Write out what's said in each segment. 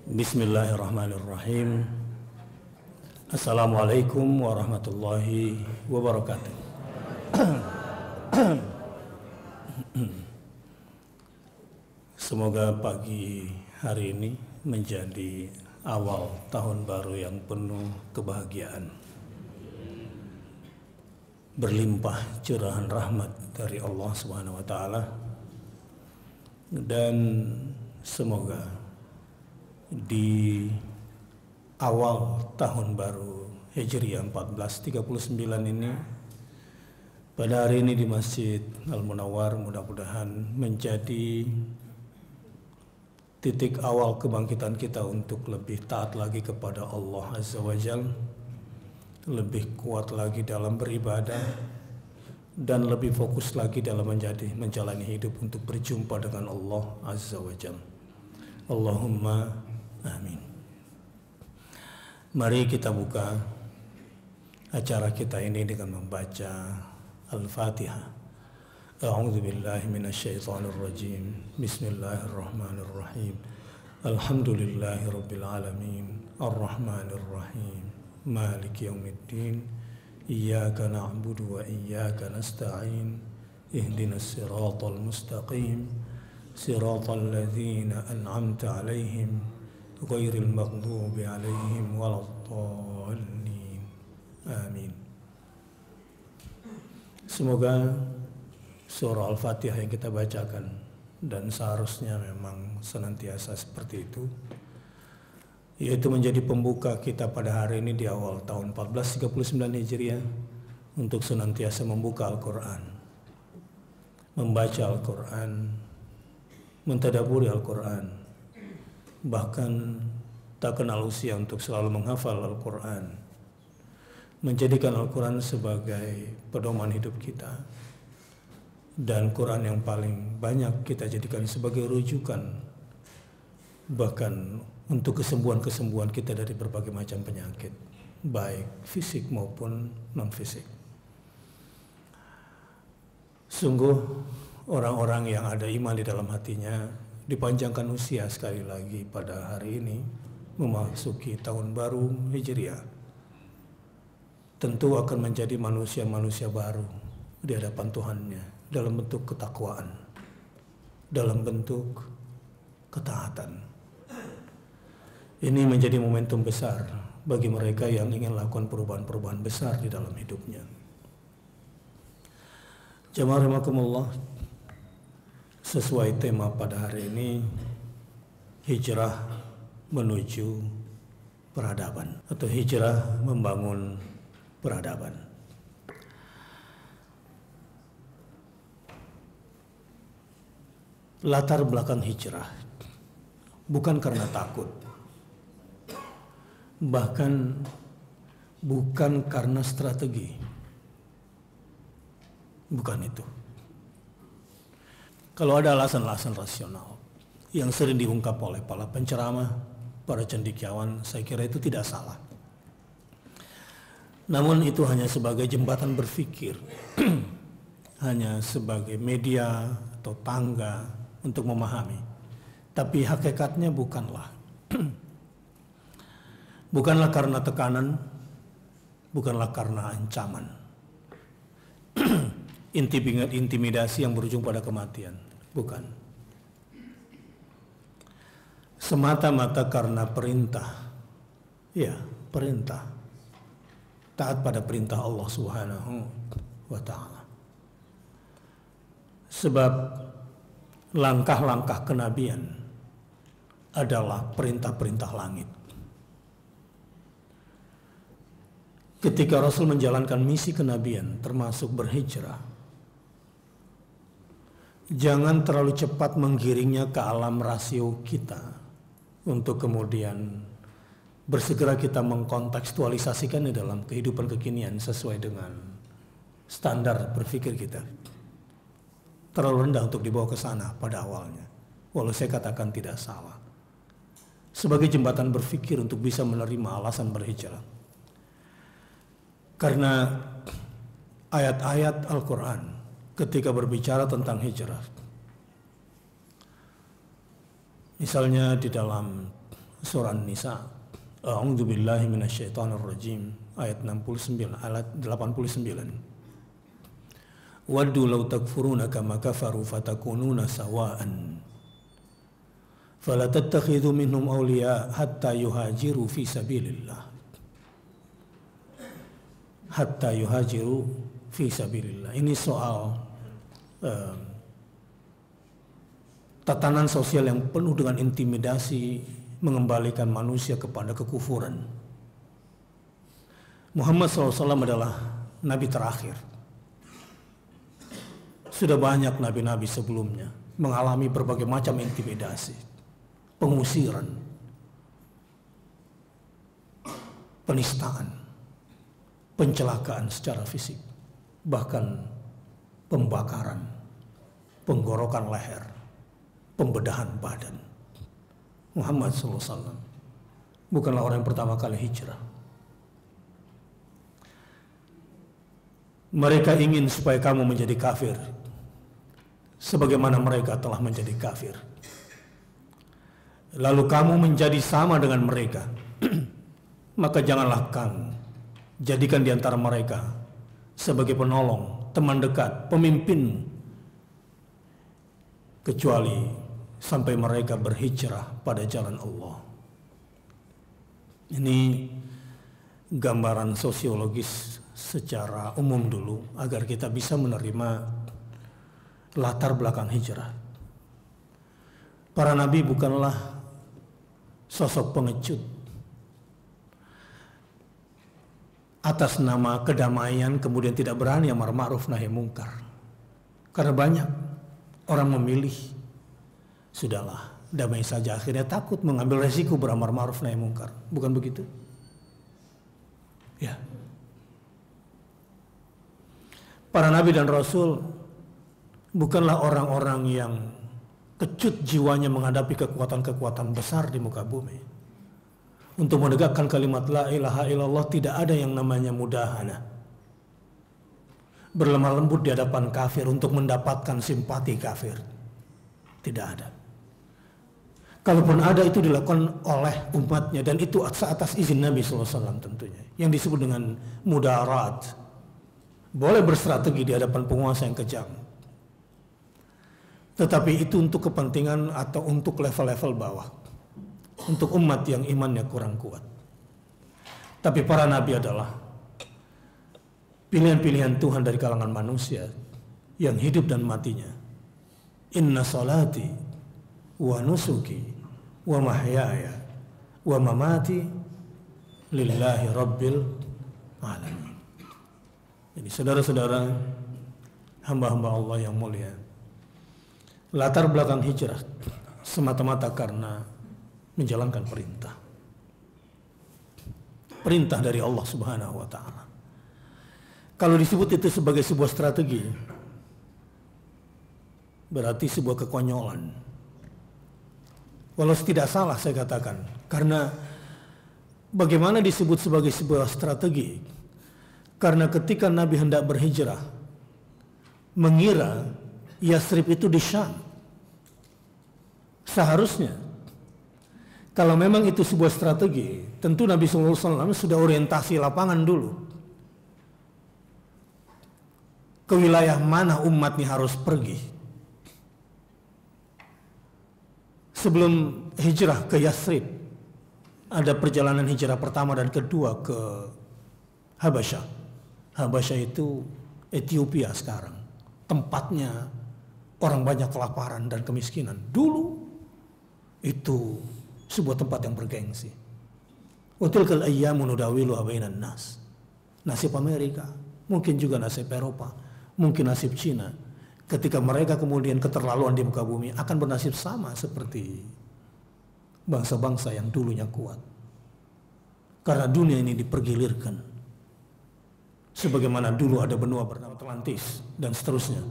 Bismillahirrahmanirrahim. Assalamualaikum warahmatullahi wabarakatuh. Semoga pagi hari ini menjadi awal tahun baru yang penuh kebahagiaan, berlimpah curahan rahmat dari Allah Subhanahu wa taala, dan semoga di awal tahun baru Hijriah 1439 ini, pada hari ini di Masjid Al-Munawwar, mudah-mudahan menjadi titik awal kebangkitan kita untuk lebih taat lagi kepada Allah Azza wa Jalla, lebih kuat lagi dalam beribadah, dan lebih fokus lagi dalam menjalani hidup untuk berjumpa dengan Allah Azza wa Jalla. Allahumma amin. Mari kita buka acara kita ini dengan membaca Al-Fatihah. A'udzu billahi minasyaitonir rajim. Bismillahirrahmanirrahim. Alhamdulillahirabbil alamin. Arrahmanir rahim. Maliki yaumiddin. Iyyaka na'budu wa iyyaka nasta'in. Ihdinas siratal mustaqim. Siratal ladzina an'amta 'alaihim ghairil maghdubi 'alaihim waladdallin. Amin. Semoga surah Al-Fatihah yang kita bacakan, dan seharusnya memang senantiasa seperti itu, yaitu menjadi pembuka kita pada hari ini di awal tahun 1439 Hijriah, untuk senantiasa membuka Al-Quran, membaca Al-Quran, mentadaburi Al-Quran, bahkan tak kenal usia untuk selalu menghafal Al-Quran, menjadikan Al-Quran sebagai pedoman hidup kita, dan Quran yang paling banyak kita jadikan sebagai rujukan bahkan untuk kesembuhan-kesembuhan kita dari berbagai macam penyakit, baik fisik maupun non-fisik. Sungguh orang-orang yang ada iman di dalam hatinya dipanjangkan usia sekali lagi pada hari ini memasuki tahun baru Hijriah, tentu akan menjadi manusia-manusia baru di hadapan Tuhannya dalam bentuk ketakwaan, dalam bentuk ketaatan. Ini menjadi momentum besar bagi mereka yang ingin lakukan perubahan-perubahan besar di dalam hidupnya. Jamaah rahimakumullah, sesuai tema pada hari ini, hijrah menuju peradaban, atau hijrah membangun peradaban. Latar belakang hijrah bukan karena takut, bahkan bukan karena strategi, bukan itu. Kalau ada alasan-alasan rasional yang sering diungkap oleh para penceramah, para cendekiawan, saya kira itu tidak salah. Namun itu hanya sebagai jembatan berpikir, hanya sebagai media atau tangga untuk memahami. Tapi hakikatnya bukanlah. Bukanlah karena tekanan, bukanlah karena ancaman, intimidasi yang berujung pada kematian. Bukan. Semata-mata karena perintah. Ya, perintah. Taat pada perintah Allah Subhanahu wa ta'ala. Sebab langkah-langkah kenabian adalah perintah-perintah langit. Ketika Rasul menjalankan misi kenabian termasuk berhijrah, jangan terlalu cepat menggiringnya ke alam rasio kita untuk kemudian bersegera kita mengkontekstualisasikannya dalam kehidupan kekinian sesuai dengan standar berpikir kita. Terlalu rendah untuk dibawa ke sana pada awalnya, walau saya katakan tidak salah, sebagai jembatan berpikir untuk bisa menerima alasan berhijrah. Karena ayat-ayat Al-Quran ketika berbicara tentang hijrah, misalnya di dalam surah An-Nisa. A'udzubillahi minasyaitonirrajim ayat 69 ayat 89. Waddu law takfuruna kama kafaru fatakununa sawa'an fala tattakhidhu minhum awliya hatta yuhajiru fi sabilillah. Hatta yuhajiru fi sabilillah. Ini soal tatanan sosial yang penuh dengan intimidasi, mengembalikan manusia kepada kekufuran. Muhammad SAW adalah nabi terakhir. Sudah banyak nabi-nabi sebelumnya mengalami berbagai macam intimidasi, pengusiran, penistaan, pencelakaan secara fisik, bahkan pembakaran, penggorokan leher, pembedahan badan. Muhammad SAW bukanlah orang yang pertama kali hijrah. Mereka ingin supaya kamu menjadi kafir sebagaimana mereka telah menjadi kafir. Lalu kamu menjadi sama dengan mereka. Maka janganlah kamu jadikan di antara mereka sebagai penolong, teman dekat, pemimpinmu, kecuali sampai mereka berhijrah pada jalan Allah. Ini gambaran sosiologis secara umum dulu agar kita bisa menerima latar belakang hijrah. Para nabi bukanlah sosok pengecut atas nama kedamaian kemudian tidak berani amar ma'ruf nahi mungkar. Karena banyak orang memilih sudahlah damai saja, akhirnya takut mengambil resiko beramar ma'ruf nahi mungkar. Bukan begitu? Ya. Para nabi dan rasul bukanlah orang-orang yang kecut jiwanya menghadapi kekuatan-kekuatan besar di muka bumi. Untuk menegakkan kalimat la ilaha illallah tidak ada yang namanya mudahana, berlemah lembut di hadapan kafir untuk mendapatkan simpati kafir. Tidak ada. Kalaupun ada, itu dilakukan oleh umatnya, dan itu atas izin Nabi SAW tentunya, yang disebut dengan mudarat. Boleh berstrategi di hadapan penguasa yang kejam, tetapi itu untuk kepentingan atau untuk level-level bawah, untuk umat yang imannya kurang kuat. Tapi para nabi adalah pilihan-pilihan Tuhan dari kalangan manusia yang hidup dan matinya. Inna salati wa nusuki wa mahyaya wa mamati lillahi rabbil alamin. Jadi saudara-saudara, hamba-hamba Allah yang mulia, latar belakang hijrah semata-mata karena menjalankan perintah dari Allah Subhanahu wa taala. Kalau disebut itu sebagai sebuah strategi, berarti sebuah kekonyolan. Walau tidak salah saya katakan, karena bagaimana disebut sebagai sebuah strategi? Karena ketika Nabi hendak berhijrah, mengira Yasrib itu di Syam. Seharusnya kalau memang itu sebuah strategi, tentu Nabi SAW sudah orientasi lapangan dulu. Ke wilayah mana umat ini harus pergi. Sebelum hijrah ke Yasrib, ada perjalanan hijrah pertama dan kedua ke Habasyah. Habasyah itu Ethiopia sekarang. Tempatnya orang banyak kelaparan dan kemiskinan. Dulu itu sebuah tempat yang bergengsi. Wa tilkal ayyamu nudawiluha bainan nas. Nasib Amerika, mungkin juga nasib Eropa, mungkin nasib Cina. Ketika mereka kemudian keterlaluan di muka bumi, akan bernasib sama seperti bangsa-bangsa yang dulunya kuat. Karena dunia ini dipergilirkan. Sebagaimana dulu ada benua bernama Atlantis dan seterusnya.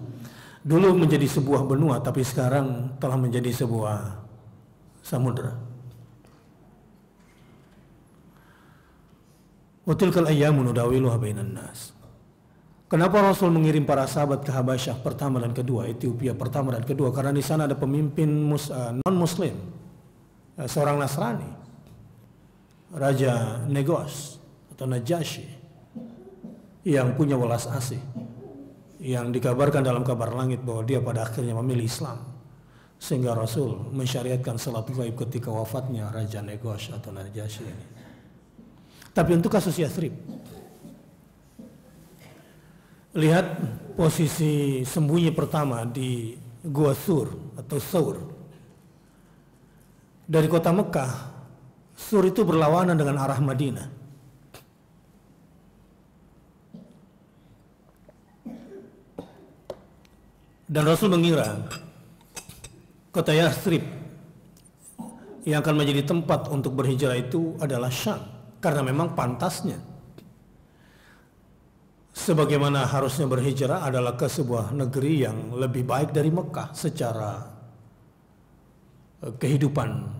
Dulu menjadi sebuah benua, tapi sekarang telah menjadi sebuah samudra. Wa tilkal ayyamu nudawiluha bainan nas. Kenapa Rasul mengirim para sahabat ke Habasyah pertama dan kedua, Ethiopia pertama dan kedua? Karena di sana ada pemimpin non-Muslim, seorang Nasrani, Raja Negos atau Najasyi yang punya welas asih, yang dikabarkan dalam kabar langit bahwa dia pada akhirnya memilih Islam, sehingga Rasul mensyariatkan salat gaib ketika wafatnya Raja Negos atau Najasyi ini. Tapi untuk kasus Yathrib, lihat posisi sembunyi pertama di Gua Sur atau Thawr. Dari kota Mekah, Sur itu berlawanan dengan arah Madinah. Dan Rasul mengira kota Yathrib yang akan menjadi tempat untuk berhijrah itu adalah Syam, karena memang pantasnya. Sebagaimana harusnya berhijrah adalah ke sebuah negeri yang lebih baik dari Mekah secara kehidupan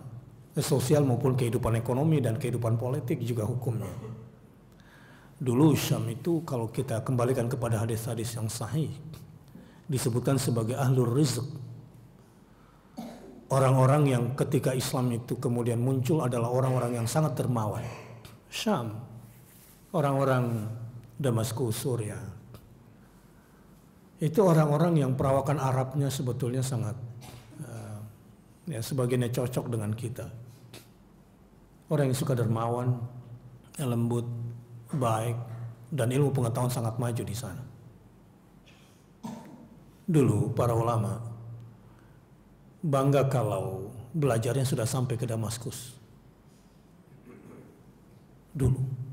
sosial maupun kehidupan ekonomi dan kehidupan politik juga hukumnya. Dulu Syam itu kalau kita kembalikan kepada hadis-hadis yang sahih disebutkan sebagai ahlur rizq. Orang-orang yang ketika Islam itu kemudian muncul adalah orang-orang yang sangat dermawan. Syam, orang-orang Damaskus, Suria, itu orang-orang yang perawakan Arabnya sebetulnya sangat ya sebagiannya cocok dengan kita. Orang yang suka dermawan, yang lembut, baik, dan ilmu pengetahuan sangat maju di sana. Dulu para ulama bangga kalau belajarnya sudah sampai ke Damaskus. Dulu.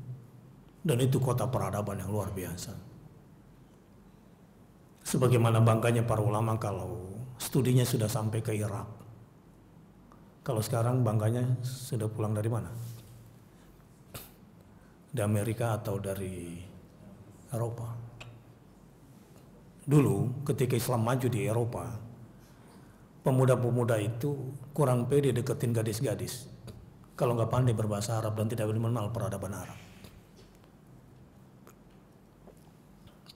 Dan itu kota peradaban yang luar biasa. Sebagaimana bangganya para ulama kalau studinya sudah sampai ke Irak. Kalau sekarang bangganya sudah pulang dari mana? Dari Amerika atau dari Eropa. Dulu ketika Islam maju di Eropa, pemuda-pemuda itu kurang pede deketin gadis-gadis kalau nggak pandai berbahasa Arab dan tidak mengenal peradaban Arab.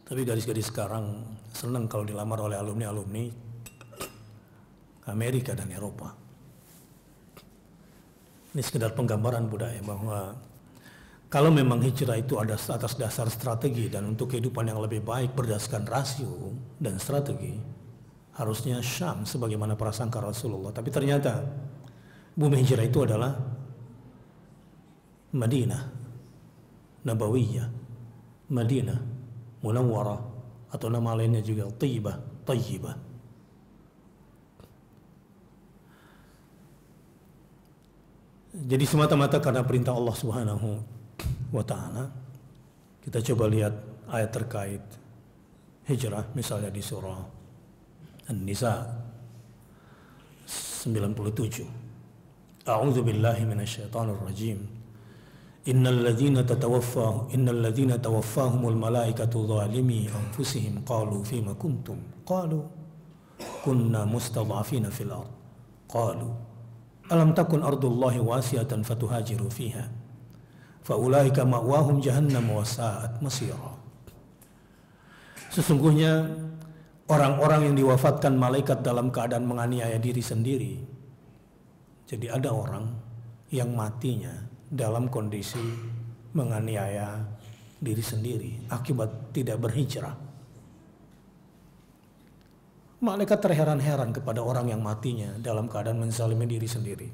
Tapi gadis-gadis sekarang senang kalau dilamar oleh alumni-alumni Amerika dan Eropa. Ini sekedar penggambaran budaya bahwa kalau memang hijrah itu ada atas dasar strategi dan untuk kehidupan yang lebih baik berdasarkan rasio dan strategi, harusnya Syam sebagaimana prasangka Rasulullah. Tapi ternyata bumi hijrah itu adalah Madinah Nabawiyah, Madinah Munawwarah, atau nama lainnya juga Tayyibah. Jadi semata-mata karena perintah Allah Subhanahu wa ta'ala. Kita coba lihat ayat terkait hijrah misalnya di surah An-Nisa 97. A'udzu billahi minasyaitonir rajim. Innal ladzina tawaffahumul malaikatu zalimi anfusihim qalu fima kuntum qalu kunna mustad'afina fil ard qalu alam takun ardullahi wasi'atan fatuhajiru fiha faulaika ma'wahum jahannam wa sa'at masira. Sesungguhnya orang-orang yang diwafatkan malaikat dalam keadaan menganiaya diri sendiri. Jadi ada orang yang matinya dalam kondisi menganiaya diri sendiri akibat tidak berhijrah. Malaikat terheran-heran kepada orang yang matinya dalam keadaan menzalimi diri sendiri.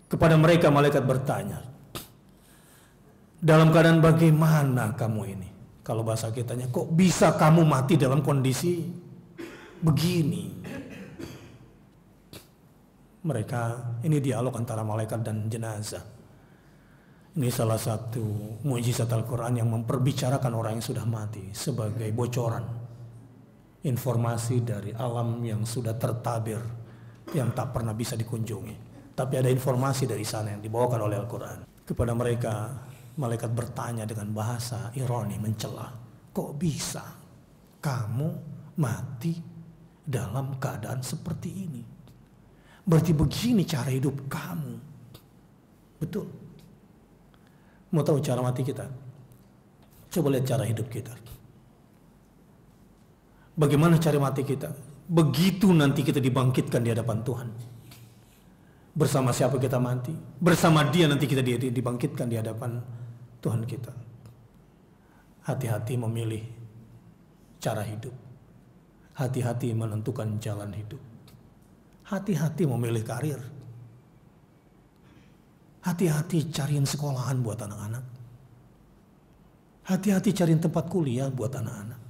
Kepada mereka malaikat bertanya, dalam keadaan bagaimana kamu ini? Kalau bahasa kitanya, kok bisa kamu mati dalam kondisi begini? Mereka, ini dialog antara malaikat dan jenazah. Ini salah satu mukjizat Al-Quran yang memperbicarakan orang yang sudah mati sebagai bocoran informasi dari alam yang sudah tertabir, yang tak pernah bisa dikunjungi. Tapi ada informasi dari sana yang dibawakan oleh Al-Quran. Kepada mereka, malaikat bertanya dengan bahasa ironi, mencela. Kok bisa kamu mati dalam keadaan seperti ini? Berarti begini cara hidup kamu. Betul. Mau tahu cara mati kita? Coba lihat cara hidup kita. Bagaimana cara mati kita? Begitu nanti kita dibangkitkan di hadapan Tuhan. Bersama siapa kita mati? Bersama Dia nanti kita dibangkitkan di hadapan Tuhan kita. Hati-hati memilih cara hidup. Hati-hati menentukan jalan hidup. Hati-hati memilih karir. Hati-hati cariin sekolahan buat anak-anak. Hati-hati cariin tempat kuliah buat anak-anak.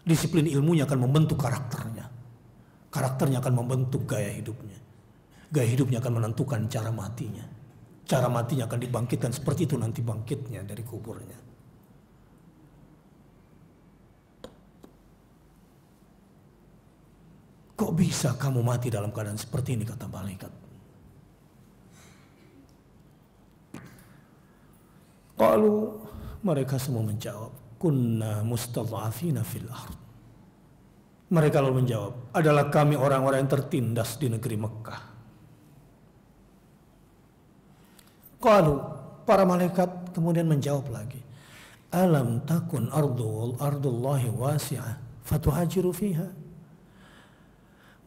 Disiplin ilmunya akan membentuk karakternya. Karakternya akan membentuk gaya hidupnya. Gaya hidupnya akan menentukan cara matinya. Cara matinya akan dibangkitkan seperti itu nanti bangkitnya dari kuburnya. Kok bisa kamu mati dalam keadaan seperti ini, kata malaikat. Qalu, mereka semua menjawab, kunna mustadhafina fil ard. Mereka lalu menjawab, adalah kami orang-orang yang tertindas di negeri Mekah. Qalu, para malaikat kemudian menjawab lagi, alam takun ardullahi wasi'ah fatuhajiru fiha.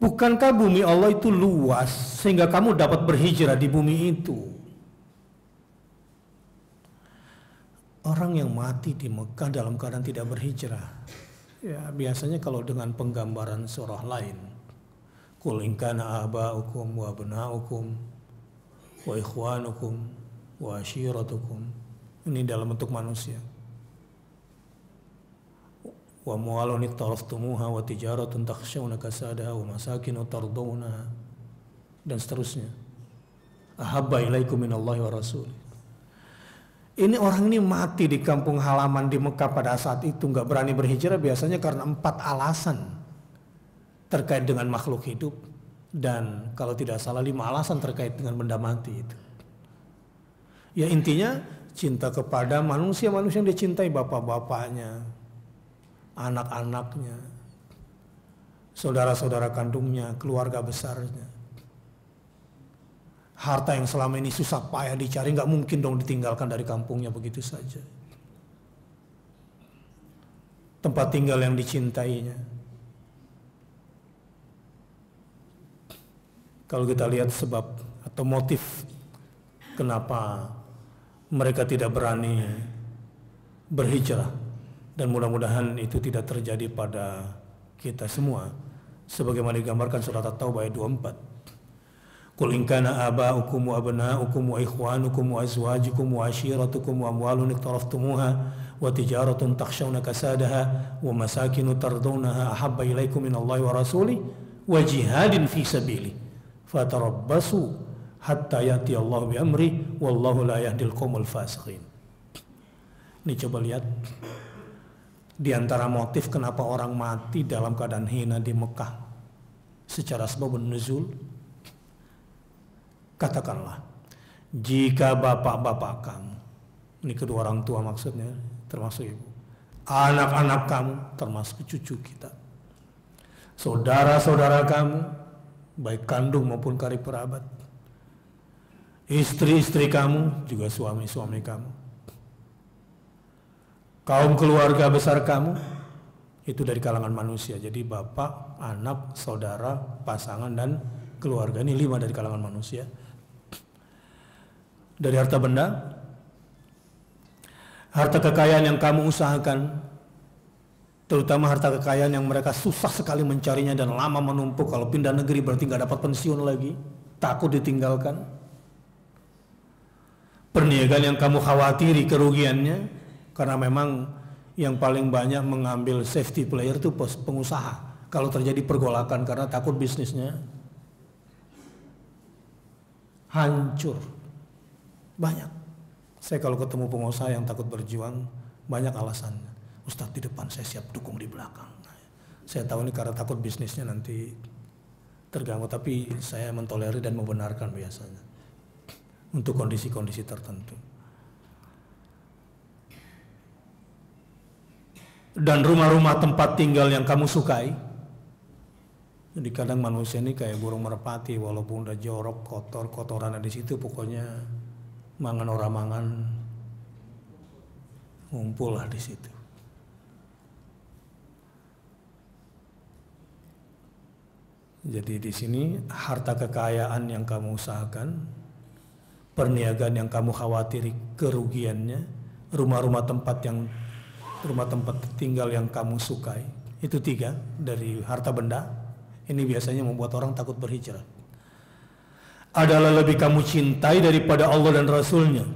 Bukankah bumi Allah itu luas sehingga kamu dapat berhijrah di bumi itu? Orang yang mati di Mekah dalam keadaan tidak berhijrah, ya biasanya kalau dengan penggambaran surah lain, qul in kana aba'ukum wa abna'ukum wa ikhwanukum wa ashiratukum, ini dalam bentuk manusia. Wa mu'alun iktaraftumuha wa tijaratun takhshawna kasadaha wa masakinu tardawna, dan seterusnya. Ahabba ilaikum minallahi wa rasul. Ini orang ini mati di kampung halaman di Mekah pada saat itu, nggak berani berhijrah biasanya karena 4 alasan terkait dengan makhluk hidup, dan kalau tidak salah 5 alasan terkait dengan benda mati itu. Ya intinya cinta kepada manusia-manusia yang dicintai, bapak-bapaknya, anak-anaknya, saudara-saudara kandungnya, keluarga besarnya. Harta yang selama ini susah payah dicari, nggak mungkin dong ditinggalkan dari kampungnya begitu saja. Tempat tinggal yang dicintainya. Kalau kita lihat sebab atau motif kenapa mereka tidak berani berhijrah, dan mudah-mudahan itu tidak terjadi pada kita semua, sebagaimana digambarkan surat At-Taubah ayat 24. Qul in kana aba'ukum wa abna'ukum wa ikhwanukum wa azwajukum wa ashiratukum wa amwalun iqtaraftumuha wa tijaratun takhshawna kasadaha wa masakinu tardawnaha ahabba ilaikum minallahi wa rasulih wa jihadin fi sabilihi fatarabbasu hatta ya'ti Allah bi amri wallahu la yahdil qaumul fasiqin. Ini coba lihat di antara motif kenapa orang mati dalam keadaan hina di Mekah secara sebabun nuzul. Katakanlah, jika bapak-bapak kamu, ini kedua orang tua maksudnya, termasuk ibu, anak-anak kamu, termasuk cucu kita, saudara-saudara kamu, baik kandung maupun karib kerabat, istri-istri kamu, juga suami-suami kamu, kaum keluarga besar kamu, itu dari kalangan manusia. Jadi bapak, anak, saudara, pasangan, dan keluarga. Ini 5 dari kalangan manusia. Dari harta benda, harta kekayaan yang kamu usahakan, terutama harta kekayaan yang mereka susah sekali mencarinya dan lama menumpuk. Kalau pindah negeri berarti gak dapat pensiun lagi, takut ditinggalkan. Perniagaan yang kamu khawatiri kerugiannya, karena memang yang paling banyak mengambil safety player itu pengusaha. Kalau terjadi pergolakan karena takut bisnisnya hancur. Banyak. Saya kalau ketemu pengusaha yang takut berjuang, banyak alasannya. Ustadz, di depan saya siap dukung di belakang. Saya tahu ini karena takut bisnisnya nanti terganggu, tapi saya mentolerir dan membenarkan biasanya untuk kondisi-kondisi tertentu. Dan rumah-rumah tempat tinggal yang kamu sukai. Jadi kadang manusia ini kayak burung merpati, walaupun udah jorok, kotor, kotoran ada di situ, pokoknya mangan ora mangan, ngumpul lah di situ. Jadi di sini harta kekayaan yang kamu usahakan, perniagaan yang kamu khawatiri kerugiannya, rumah tempat tinggal yang kamu sukai, itu 3 dari harta benda. Ini biasanya membuat orang takut berhijrah. Adalah lebih kamu cintai daripada Allah dan Rasulnya,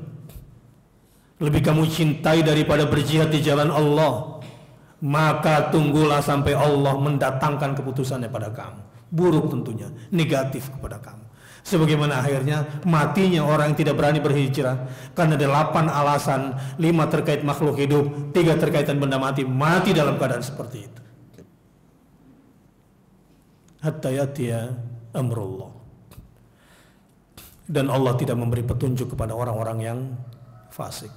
lebih kamu cintai daripada berjihad di jalan Allah, maka tunggulah sampai Allah mendatangkan keputusannya pada kamu. Buruk tentunya, negatif kepada kamu. Sebagaimana akhirnya matinya orang yang tidak berani berhijrah karena ada 8 alasan, 5 terkait makhluk hidup, 3 terkaitan benda mati dalam keadaan seperti itu. Hatta yatiya amrullah. Dan Allah tidak memberi petunjuk kepada orang-orang yang fasik.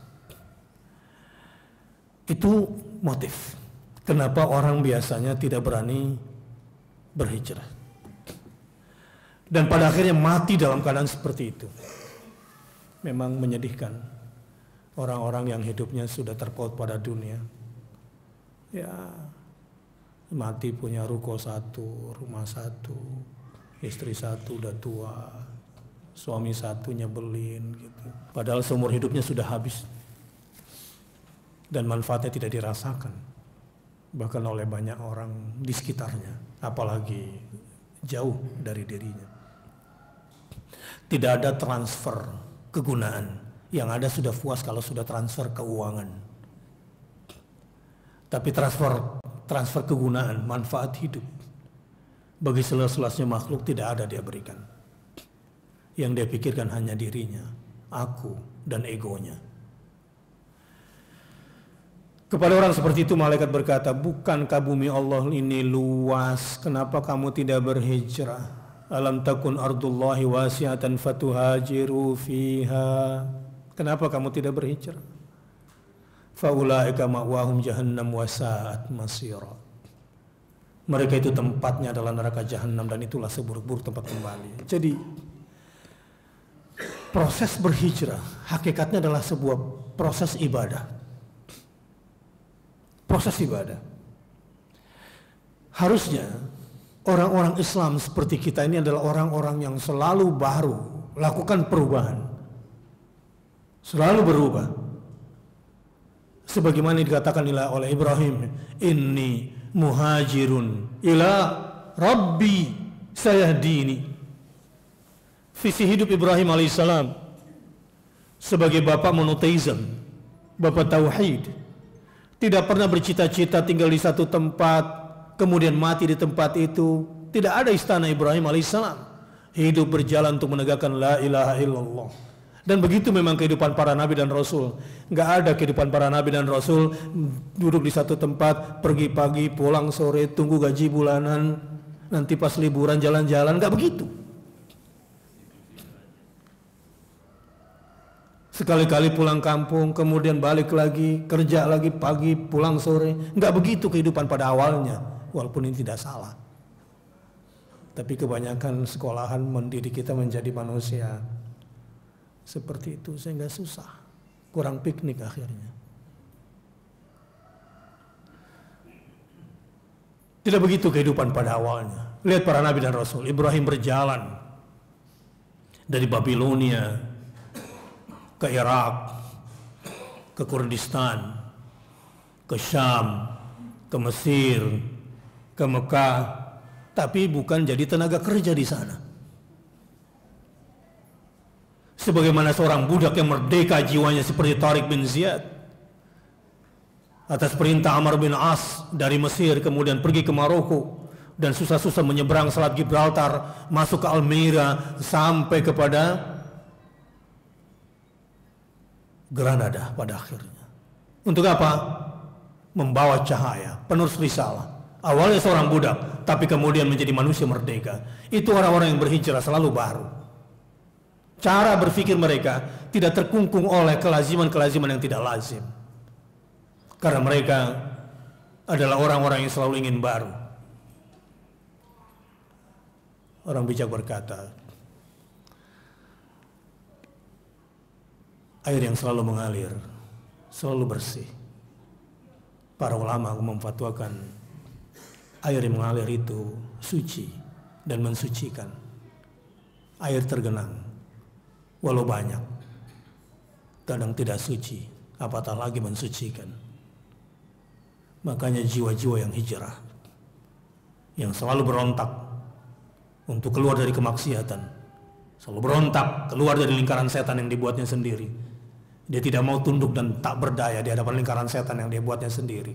Itu motif kenapa orang biasanya tidak berani berhijrah. Dan pada akhirnya mati dalam keadaan seperti itu. Memang menyedihkan. Orang-orang yang hidupnya sudah terpaut pada dunia, ya mati punya ruko 1, rumah 1, istri 1 udah tua, suami 1 nyebelin gitu. Padahal seumur hidupnya sudah habis dan manfaatnya tidak dirasakan, bahkan oleh banyak orang di sekitarnya, apalagi jauh dari dirinya. Tidak ada transfer kegunaan, yang ada sudah puas kalau sudah transfer keuangan. Tapi transfer kegunaan, manfaat hidup bagi seluas-luasnya makhluk tidak ada dia berikan. Yang dia pikirkan hanya dirinya, aku, dan egonya. Kepada orang seperti itu malaikat berkata, bukankah bumi Allah ini luas, kenapa kamu tidak berhijrah? Alam takun ardullahi wasi'atan fatuhajiru fiha. Kenapa kamu tidak berhijrah? Faulaika ma'wahum jahannam wasa'at masira. Mereka itu tempatnya adalah neraka jahanam dan itulah seburuk-buruk tempat kembali. Jadi proses berhijrah hakikatnya adalah sebuah proses ibadah. Proses ibadah. Harusnya orang-orang Islam seperti kita ini adalah orang-orang yang selalu baru lakukan perubahan, selalu berubah. Sebagaimana dikatakan oleh Ibrahim, inni muhajirun ila rabbi sayahdini. Visi hidup Ibrahim alaihissalam sebagai bapak monoteism, bapak tauhid, tidak pernah bercita-cita tinggal di satu tempat kemudian mati di tempat itu. Tidak ada istana Ibrahim alaihissalam. Hidup berjalan untuk menegakkan la ilaha illallah. Dan begitu memang kehidupan para nabi dan rasul. Nggak ada kehidupan para nabi dan rasul duduk di satu tempat, pergi pagi, pulang sore, tunggu gaji bulanan, nanti pas liburan jalan-jalan. Nggak begitu. Sekali-kali pulang kampung, kemudian balik lagi, kerja lagi pagi, pulang sore. Nggak begitu kehidupan pada awalnya. Walaupun ini tidak salah. Tapi kebanyakan sekolahan mendidik kita menjadi manusia seperti itu, sehingga susah. Kurang piknik akhirnya. Tidak begitu kehidupan pada awalnya. Lihat para nabi dan rasul. Ibrahim berjalan dari Babilonia ke Irak, ke Kurdistan, ke Syam, ke Mesir, ke Mekah, tapi bukan jadi tenaga kerja di sana. Sebagaimana seorang budak yang merdeka jiwanya seperti Tariq bin Ziyad, atas perintah Amr bin As dari Mesir kemudian pergi ke Maroko dan susah-susah menyeberang Selat Gibraltar, masuk ke Almeria sampai kepada Granada pada akhirnya. Untuk apa? Membawa cahaya, penerus risalah. Awalnya seorang budak, tapi kemudian menjadi manusia merdeka. Itu orang-orang yang berhijrah selalu baru. Cara berpikir mereka tidak terkungkung oleh kelaziman-kelaziman yang tidak lazim. Karena mereka adalah orang-orang yang selalu ingin baru. Orang bijak berkata, air yang selalu mengalir, selalu bersih. Para ulama memfatwakan air yang mengalir itu suci, dan mensucikan. Air tergenang, walau banyak, kadang tidak suci, apatah lagi mensucikan. Makanya jiwa-jiwa yang hijrah, yang selalu berontak untuk keluar dari kemaksiatan, selalu berontak keluar dari lingkaran setan yang dibuatnya sendiri. Dia tidak mau tunduk dan tak berdaya di hadapan lingkaran setan yang dia buatnya sendiri.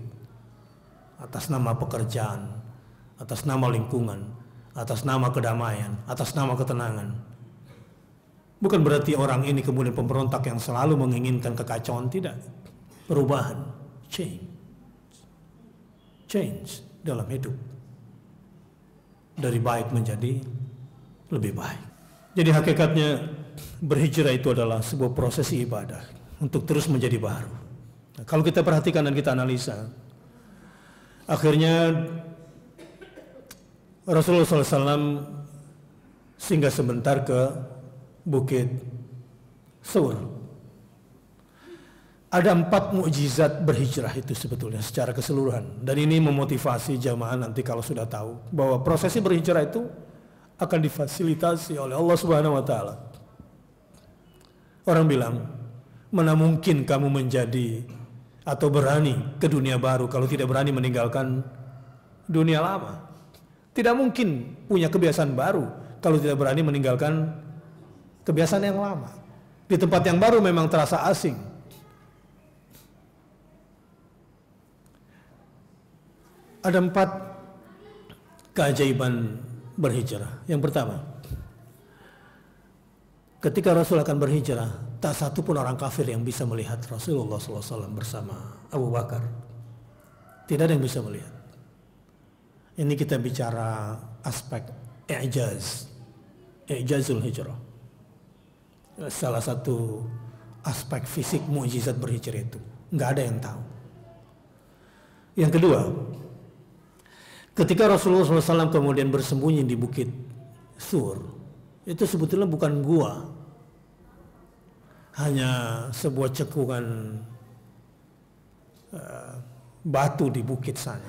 Atas nama pekerjaan, atas nama lingkungan, atas nama kedamaian, atas nama ketenangan. Bukan berarti orang ini kemudian pemberontak yang selalu menginginkan kekacauan, tidak. Perubahan, change dalam hidup. Dari baik menjadi lebih baik. Jadi hakikatnya berhijrah itu adalah sebuah prosesi ibadah untuk terus menjadi baru. Nah, kalau kita perhatikan dan kita analisa, akhirnya Rasulullah SAW singgah sebentar ke Bukit Sur. Ada 4 mukjizat berhijrah itu sebetulnya secara keseluruhan. Dan ini memotivasi jamaah nanti kalau sudah tahu bahwa prosesi berhijrah itu akan difasilitasi oleh Allah Subhanahu wa taala. Orang bilang, mana mungkin kamu menjadi atau berani ke dunia baru kalau tidak berani meninggalkan dunia lama. Tidak mungkin punya kebiasaan baru kalau tidak berani meninggalkan kebiasaan yang lama. Di tempat yang baru memang terasa asing. Ada 4 keajaiban berhijrah. Yang pertama, ketika Rasul akan berhijrah, tak satu pun orang kafir yang bisa melihat Rasulullah SAW bersama Abu Bakar. Tidak ada yang bisa melihat. Ini kita bicara aspek i'jazul hijrah. Salah satu aspek fisik mukjizat berhijrah itu, nggak ada yang tahu. Yang kedua, ketika Rasulullah SAW kemudian bersembunyi di Bukit Sur, itu sebetulnya bukan gua, hanya sebuah cekungan batu di bukit sana.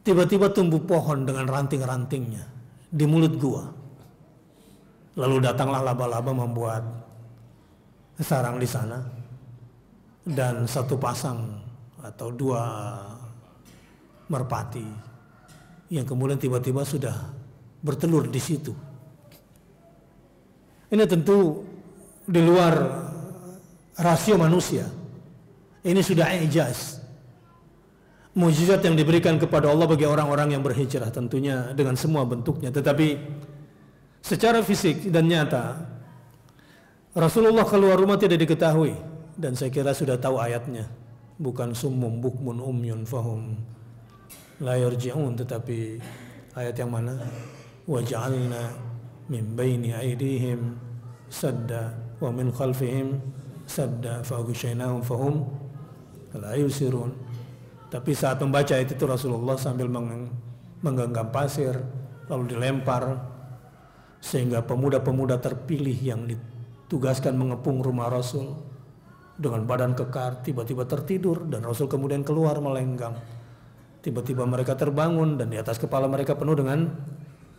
Tiba-tiba tumbuh pohon dengan ranting-rantingnya di mulut gua. Lalu datanglah laba-laba membuat sarang di sana, dan 1 pasang atau 2 merpati yang kemudian tiba-tiba sudah bertelur di situ. Ini tentu di luar rasio manusia. Ini sudah i'jaz, mukjizat yang diberikan kepada Allah bagi orang-orang yang berhijrah, tentunya dengan semua bentuknya. Tetapi secara fisik dan nyata, Rasulullah keluar rumah tidak diketahui, dan saya kira sudah tahu ayatnya. Bukan summum bukmun umyun fahum la yarji'un, tetapi ayat yang mana? Wa ja'alna min baini aydihim sadda wa min khalfihim sadda fa aghshaynahum fahum la yusirun. Tapi saat membaca itu Rasulullah sambil menggenggam pasir lalu dilempar, sehingga pemuda-pemuda terpilih yang ditugaskan mengepung rumah Rasul dengan badan kekar tiba-tiba tertidur, dan Rasul kemudian keluar melenggang. Tiba-tiba mereka terbangun dan di atas kepala mereka penuh dengan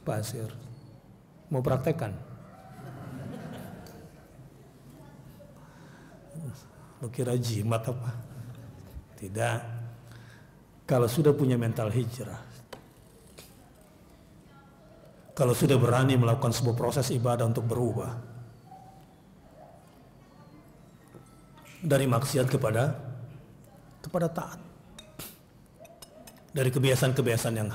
pasir. Mau praktekkan? Lu kira jimat apa? Tidak. Kalau sudah punya mental hijrah, kalau sudah berani melakukan sebuah proses ibadah untuk berubah dari maksiat kepada taat, dari kebiasaan-kebiasaan yang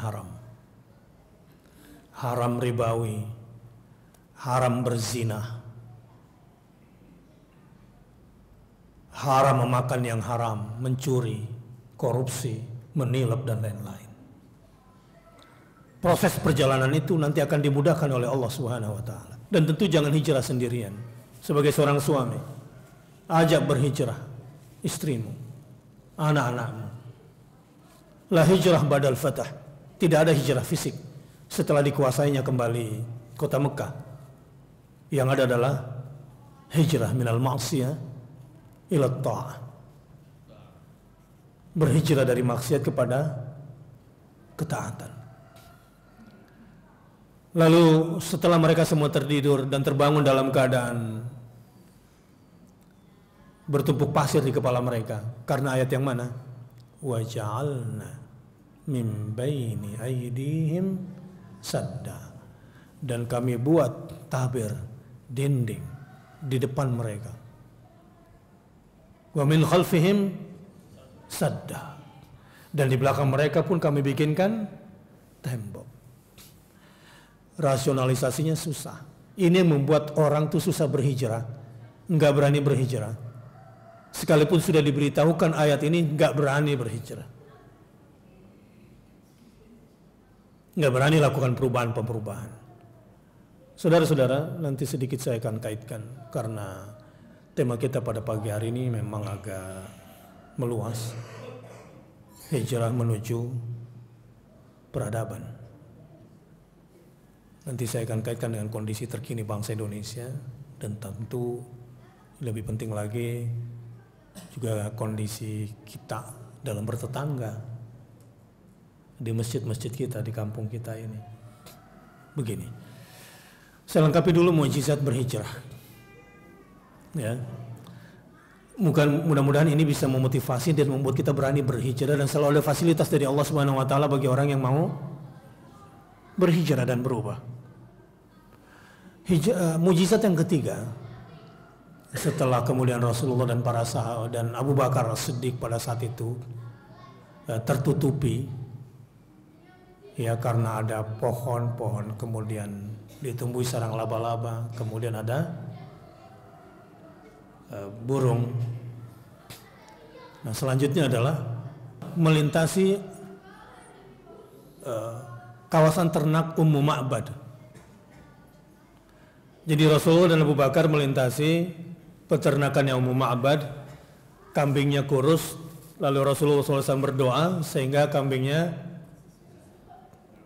haram ribawi, haram berzina, haram memakan yang haram, mencuri, korupsi, menilap dan lain-lain. Proses perjalanan itu nanti akan dimudahkan oleh Allah Subhanahu wa taala. Dan tentu jangan hijrah sendirian. Sebagai seorang suami, ajak berhijrah istrimu, anak-anakmu. La hijrah badal fatah. Tidak ada hijrah fisik setelah dikuasainya kembali kota Mekah. Yang ada adalah hijrah minal ma'siyah ila ta'ah. Berhijrah dari maksiat kepada ketaatan. Lalu setelah mereka semua tertidur dan terbangun dalam keadaan bertumpuk pasir di kepala mereka, karena ayat yang mana? Wa ja'alna min baini aydihim sadda, dan kami buat tabir, dinding di depan mereka. Wa min khalfihim sadda, dan di belakang mereka pun kami bikinkan tembok. Rasionalisasinya susah. Ini yang membuat orang tuh susah berhijrah, nggak berani berhijrah. Sekalipun sudah diberitahukan ayat ini, nggak berani berhijrah, nggak berani lakukan perubahan. Saudara-saudara, nanti sedikit saya akan kaitkan karena tema kita pada pagi hari ini memang agak meluas. Hijrah menuju peradaban. Nanti saya akan kaitkan dengan kondisi terkini bangsa Indonesia, dan tentu lebih penting lagi juga kondisi kita dalam bertetangga di masjid-masjid kita, di kampung kita ini. Begini, saya lengkapi dulu mukjizat berhijrah. Ya, mudah-mudahan ini bisa memotivasi dan membuat kita berani berhijrah, dan selalu ada fasilitas dari Allah Subhanahu Wa Taala bagi orang yang mau berhijrah dan berubah. Mujizat yang ketiga, setelah kemudian Rasulullah dan para sahabat dan Abu Bakar As-Siddiq pada saat itu tertutupi, ya, karena ada pohon-pohon, kemudian ditumbuhi sarang laba-laba, kemudian ada burung. Nah, selanjutnya adalah melintasi kawasan ternak Ummu Ma'bad. Jadi Rasulullah dan Abu Bakar melintasi peternakannya Ummu Ma'bad, kambingnya kurus, lalu Rasulullah SAW berdoa sehingga kambingnya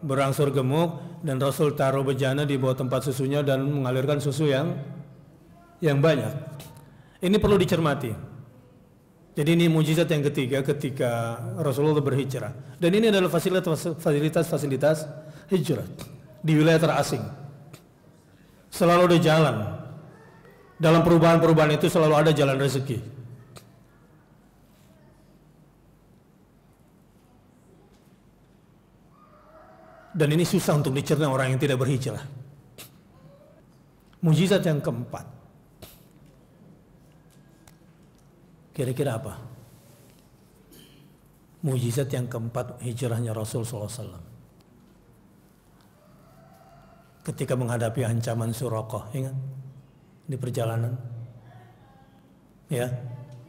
berangsur gemuk, dan Rasul taruh bejana di bawah tempat susunya dan mengalirkan susu yang banyak. Ini perlu dicermati. Jadi ini mujizat yang ketiga ketika Rasulullah berhijrah, dan ini adalah fasilitas hijrah di wilayah terasing. Selalu ada jalan. Dalam perubahan-perubahan itu selalu ada jalan rezeki. Dan ini susah untuk dicerna orang yang tidak berhijrah. Mujizat yang keempat, kira-kira apa? Mujizat yang keempat hijrahnya Rasul SAW. Ketika menghadapi ancaman Suraqah, ingat di perjalanan, ya,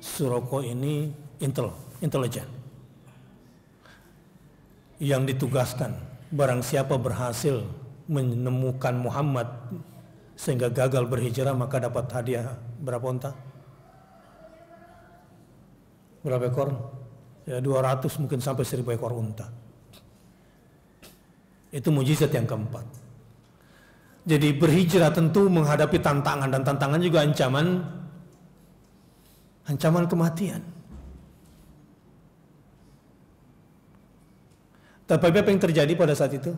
Suraqah ini intelijen yang ditugaskan, barang siapa berhasil menemukan Muhammad sehingga gagal berhijrah, maka dapat hadiah berapa unta? Berapa ekor? Ya, 200 mungkin sampai 1000 ekor unta. Itu mujizat yang keempat. Jadi berhijrah tentu menghadapi tantangan, dan tantangan juga ancaman kematian. Tapi apa yang terjadi pada saat itu?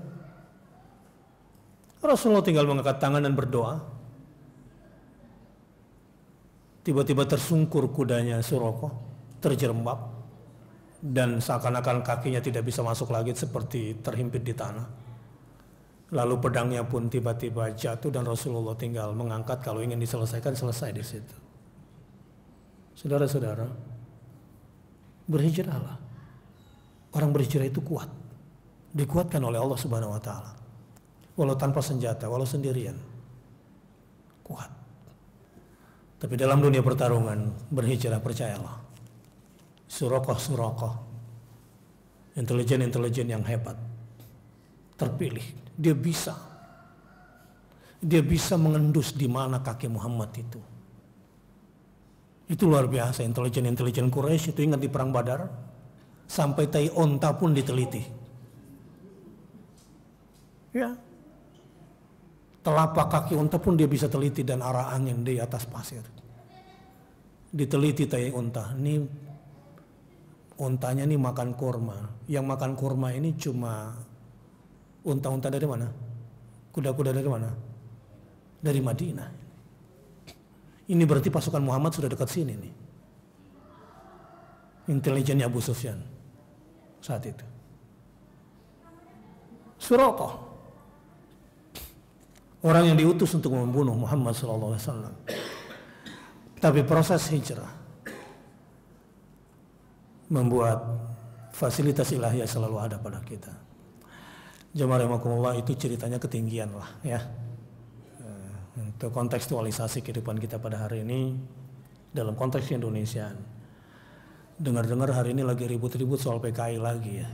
Rasulullah tinggal mengangkat tangan dan berdoa. Tiba-tiba tersungkur kudanya Suraqah, terjerembab, dan seakan-akan kakinya tidak bisa masuk lagi, seperti terhimpit di tanah. Lalu pedangnya pun tiba-tiba jatuh, dan Rasulullah tinggal mengangkat, kalau ingin diselesaikan selesai di situ. Saudara-saudara, berhijrahlah. Orang berhijrah itu kuat, dikuatkan oleh Allah Subhanahu Wa Taala. Walau tanpa senjata, walau sendirian, kuat. Tapi dalam dunia pertarungan, berhijrah, percayalah, Suraqah, intelijen yang hebat, terpilih. Dia bisa mengendus di mana kaki Muhammad itu. Itu luar biasa. Intelijen Quraisy itu, ingat di perang Badar, sampai tai onta pun diteliti. Ya, telapak kaki onta pun dia bisa teliti, dan arah angin di atas pasir. Diteliti tai onta. Ini ontanya nih makan kurma. Yang makan kurma ini cuma unta-unta dari mana? Kuda-kuda dari mana? Dari Madinah. Ini berarti pasukan Muhammad sudah dekat sini nih. Intelijennya Abu Sufyan saat itu. Suraqah, orang yang diutus untuk membunuh Muhammad SAW. Tapi proses hijrah membuat fasilitas ilahiyah selalu ada pada kita. Jemaah rahimakumullah, itu ceritanya ketinggian lah ya. Untuk kontekstualisasi kehidupan kita pada hari ini dalam konteks Indonesiaan. Dengar-dengar hari ini lagi ribut-ribut soal PKI lagi ya.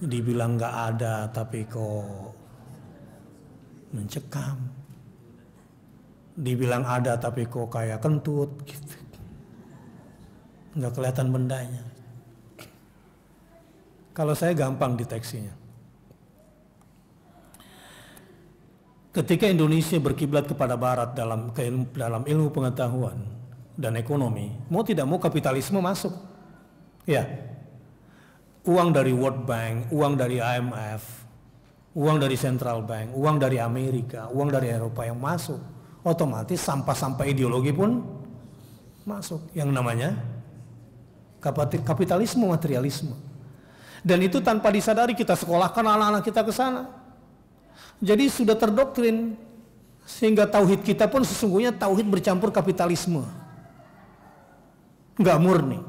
Dibilang nggak ada tapi kok mencekam. Dibilang ada tapi kok kayak kentut gitu. Nggak kelihatan bendanya. Kalau saya gampang deteksinya. Ketika Indonesia berkiblat kepada Barat dalam ilmu pengetahuan dan ekonomi, mau tidak mau kapitalisme masuk. Ya, uang dari World Bank, uang dari IMF, uang dari Central Bank, uang dari Amerika, uang dari Eropa yang masuk, otomatis sampah-sampah ideologi pun masuk. Yang namanya kapitalisme, materialisme. Dan itu tanpa disadari kita sekolahkan anak-anak kita ke sana. Jadi sudah terdoktrin sehingga tauhid kita pun sesungguhnya tauhid bercampur kapitalisme. Enggak murni.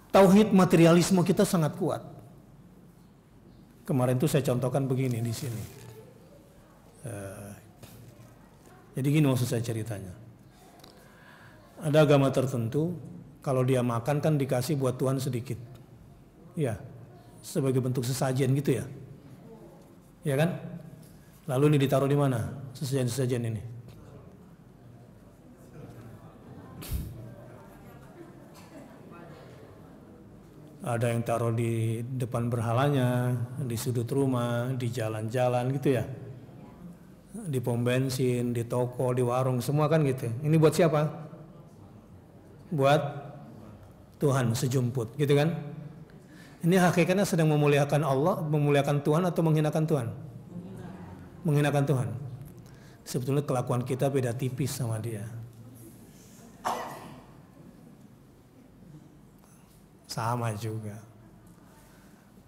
Tauhid materialisme kita sangat kuat. Kemarin tuh saya contohkan begini di sini. Jadi gini maksud saya ceritanya. Ada agama tertentu kalau dia makan kan dikasih buat Tuhan sedikit. Ya, sebagai bentuk sesajen gitu ya. Ya kan? Lalu ini ditaruh di mana? Sesajen-sesajen ini. Ada yang taruh di depan berhalanya, di sudut rumah, di jalan-jalan gitu ya. Di pom bensin, di toko, di warung, semua kan gitu. Ini buat siapa? Buat Tuhan sejumput, gitu kan? Ini hakikatnya sedang memuliakan Allah, memuliakan Tuhan atau menghinakan Tuhan? Menghinakan Tuhan. Sebetulnya kelakuan kita beda tipis sama dia. Sama juga.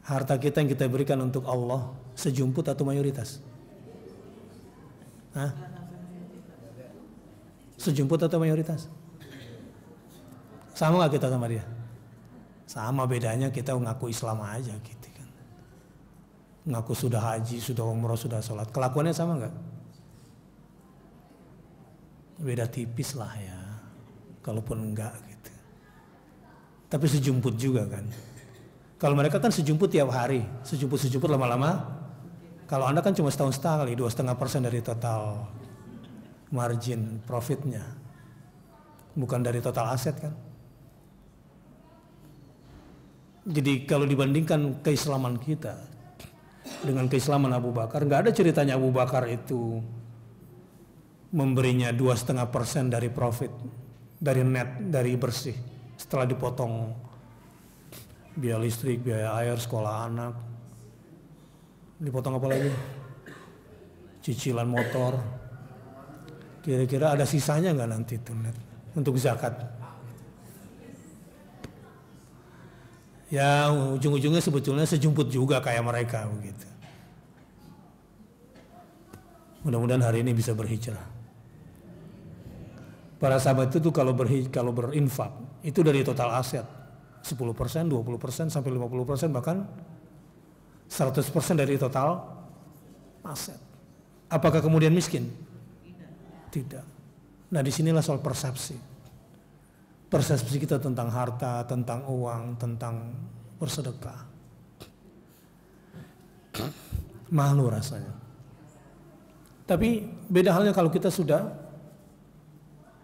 Harta kita yang kita berikan untuk Allah sejumput atau mayoritas? Hah? Sejumput atau mayoritas? Sama gak kita sama dia? Sama, bedanya kita ngaku Islam aja gitu kan. Ngaku sudah haji, sudah umroh, sudah sholat. Kelakuannya sama gak? Beda tipis lah ya. Kalaupun enggak gitu. Tapi sejumput juga kan. Kalau mereka kan sejumput tiap hari. Sejumput-sejumput lama-lama. Kalau Anda kan cuma setahun sekali, 2,5% dari total margin profitnya. Bukan dari total aset kan. Jadi kalau dibandingkan keislaman kita dengan keislaman Abu Bakar, nggak ada ceritanya Abu Bakar itu memberinya 2,5% dari profit, dari net, dari bersih, setelah dipotong biaya listrik, biaya air, sekolah anak, dipotong apa lagi? Cicilan motor. Kira-kira ada sisanya nggak nanti itu net untuk zakat? Ya ujung-ujungnya sebetulnya sejumput juga kayak mereka begitu. Mudah-mudahan hari ini bisa berhijrah. Para sahabat itu tuh kalau berinfak itu dari total aset 10%, 20%, sampai 50%, bahkan 100% dari total aset. Apakah kemudian miskin? Tidak. Nah disinilah soal persepsi. Persepsi kita tentang harta, tentang uang, tentang bersedekah. Malu rasanya. Tapi beda halnya kalau kita sudah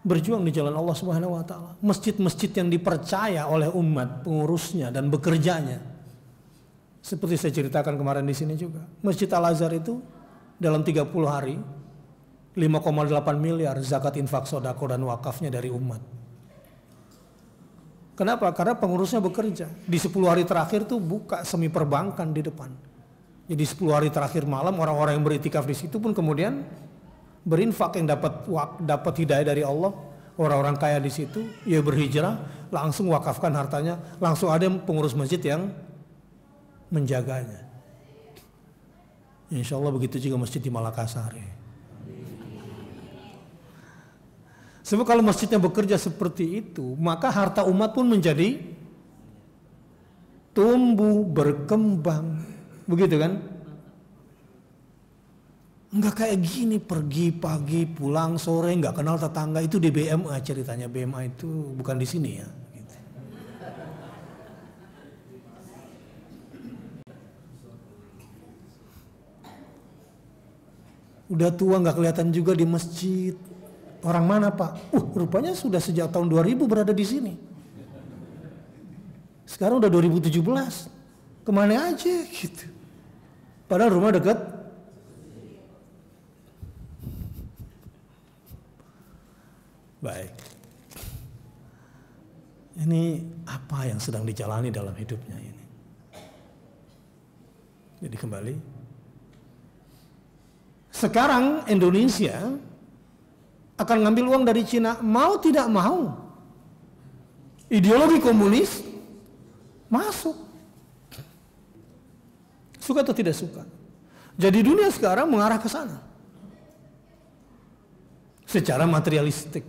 berjuang di jalan Allah Subhanahu wa taala. Masjid-masjid yang dipercaya oleh umat pengurusnya dan bekerjanya. Seperti saya ceritakan kemarin di sini juga. Masjid Al-Azhar itu dalam 30 hari 5,8 miliar zakat, infak, sedekah dan wakafnya dari umat. Kenapa? Karena pengurusnya bekerja. Di 10 hari terakhir tuh buka semi perbankan di depan. Jadi 10 hari terakhir malam orang-orang yang beriktikaf di situ pun kemudian berinfak, yang dapat hidayah dari Allah. Orang-orang kaya di situ, ia berhijrah, langsung wakafkan hartanya, langsung ada pengurus masjid yang menjaganya. Insya Allah begitu juga masjid di Makassar. Sebab kalau masjidnya bekerja seperti itu, maka harta umat pun menjadi tumbuh, berkembang. Begitu kan? Enggak kayak gini, pergi pagi, pulang sore, enggak kenal tetangga. Itu di BMA ceritanya. BMA itu bukan di sini ya. Gitu. Udah tua enggak kelihatan juga di masjid. Orang mana Pak? Rupanya sudah sejak tahun 2000 berada di sini. Sekarang udah 2017. Kemana aja gitu. Padahal rumah dekat. Baik. Ini apa yang sedang dijalani dalam hidupnya ini? Jadi kembali. Sekarang Indonesia akan ngambil uang dari Cina, mau tidak mau. Ideologi komunis masuk. Suka atau tidak suka. Jadi dunia sekarang mengarah ke sana. Secara materialistik.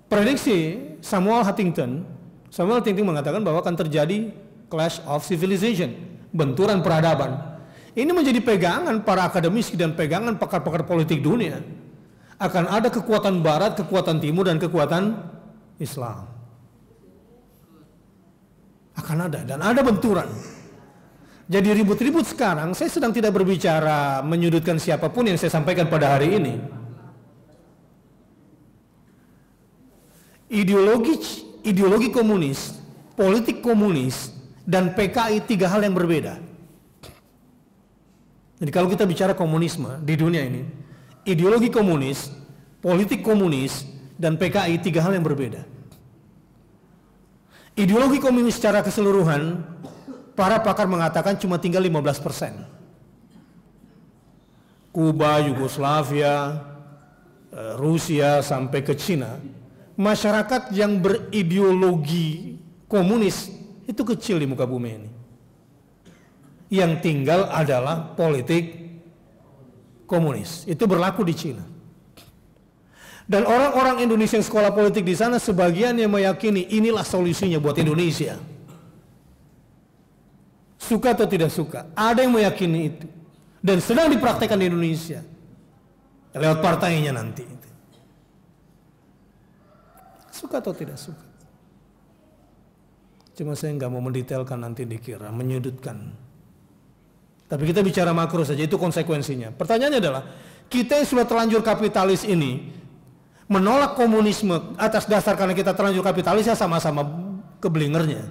Prediksi Samuel Huntington mengatakan bahwa akan terjadi clash of civilization, benturan peradaban. Ini menjadi pegangan para akademisi dan pegangan pakar-pakar politik dunia. Akan ada kekuatan barat, kekuatan timur, dan kekuatan Islam. Akan ada, dan ada benturan. Jadi ribut-ribut sekarang, saya sedang tidak berbicara menyudutkan siapapun yang saya sampaikan pada hari ini. Ideologi komunis, politik komunis, dan PKI 3 hal yang berbeda. Jadi kalau kita bicara komunisme di dunia ini, ideologi komunis, politik komunis, dan PKI 3 hal yang berbeda. Ideologi komunis secara keseluruhan, para pakar mengatakan cuma tinggal 15%. Kuba, Yugoslavia, Rusia sampai ke Cina, masyarakat yang berideologi komunis itu kecil di muka bumi ini. Yang tinggal adalah politik komunis. Itu berlaku di Cina. Dan orang-orang Indonesia yang sekolah politik di sana sebagian yang meyakini inilah solusinya buat Indonesia. Suka atau tidak suka, ada yang meyakini itu dan sedang dipraktekkan di Indonesia lewat partainya nanti. Suka atau tidak suka. Cuma saya nggak mau mendetailkan, nanti dikira menyudutkan. Tapi kita bicara makro saja, itu konsekuensinya. Pertanyaannya adalah, kita yang sudah terlanjur kapitalis ini menolak komunisme atas dasar karena kita terlanjur kapitalis, ya sama-sama kebelingernya.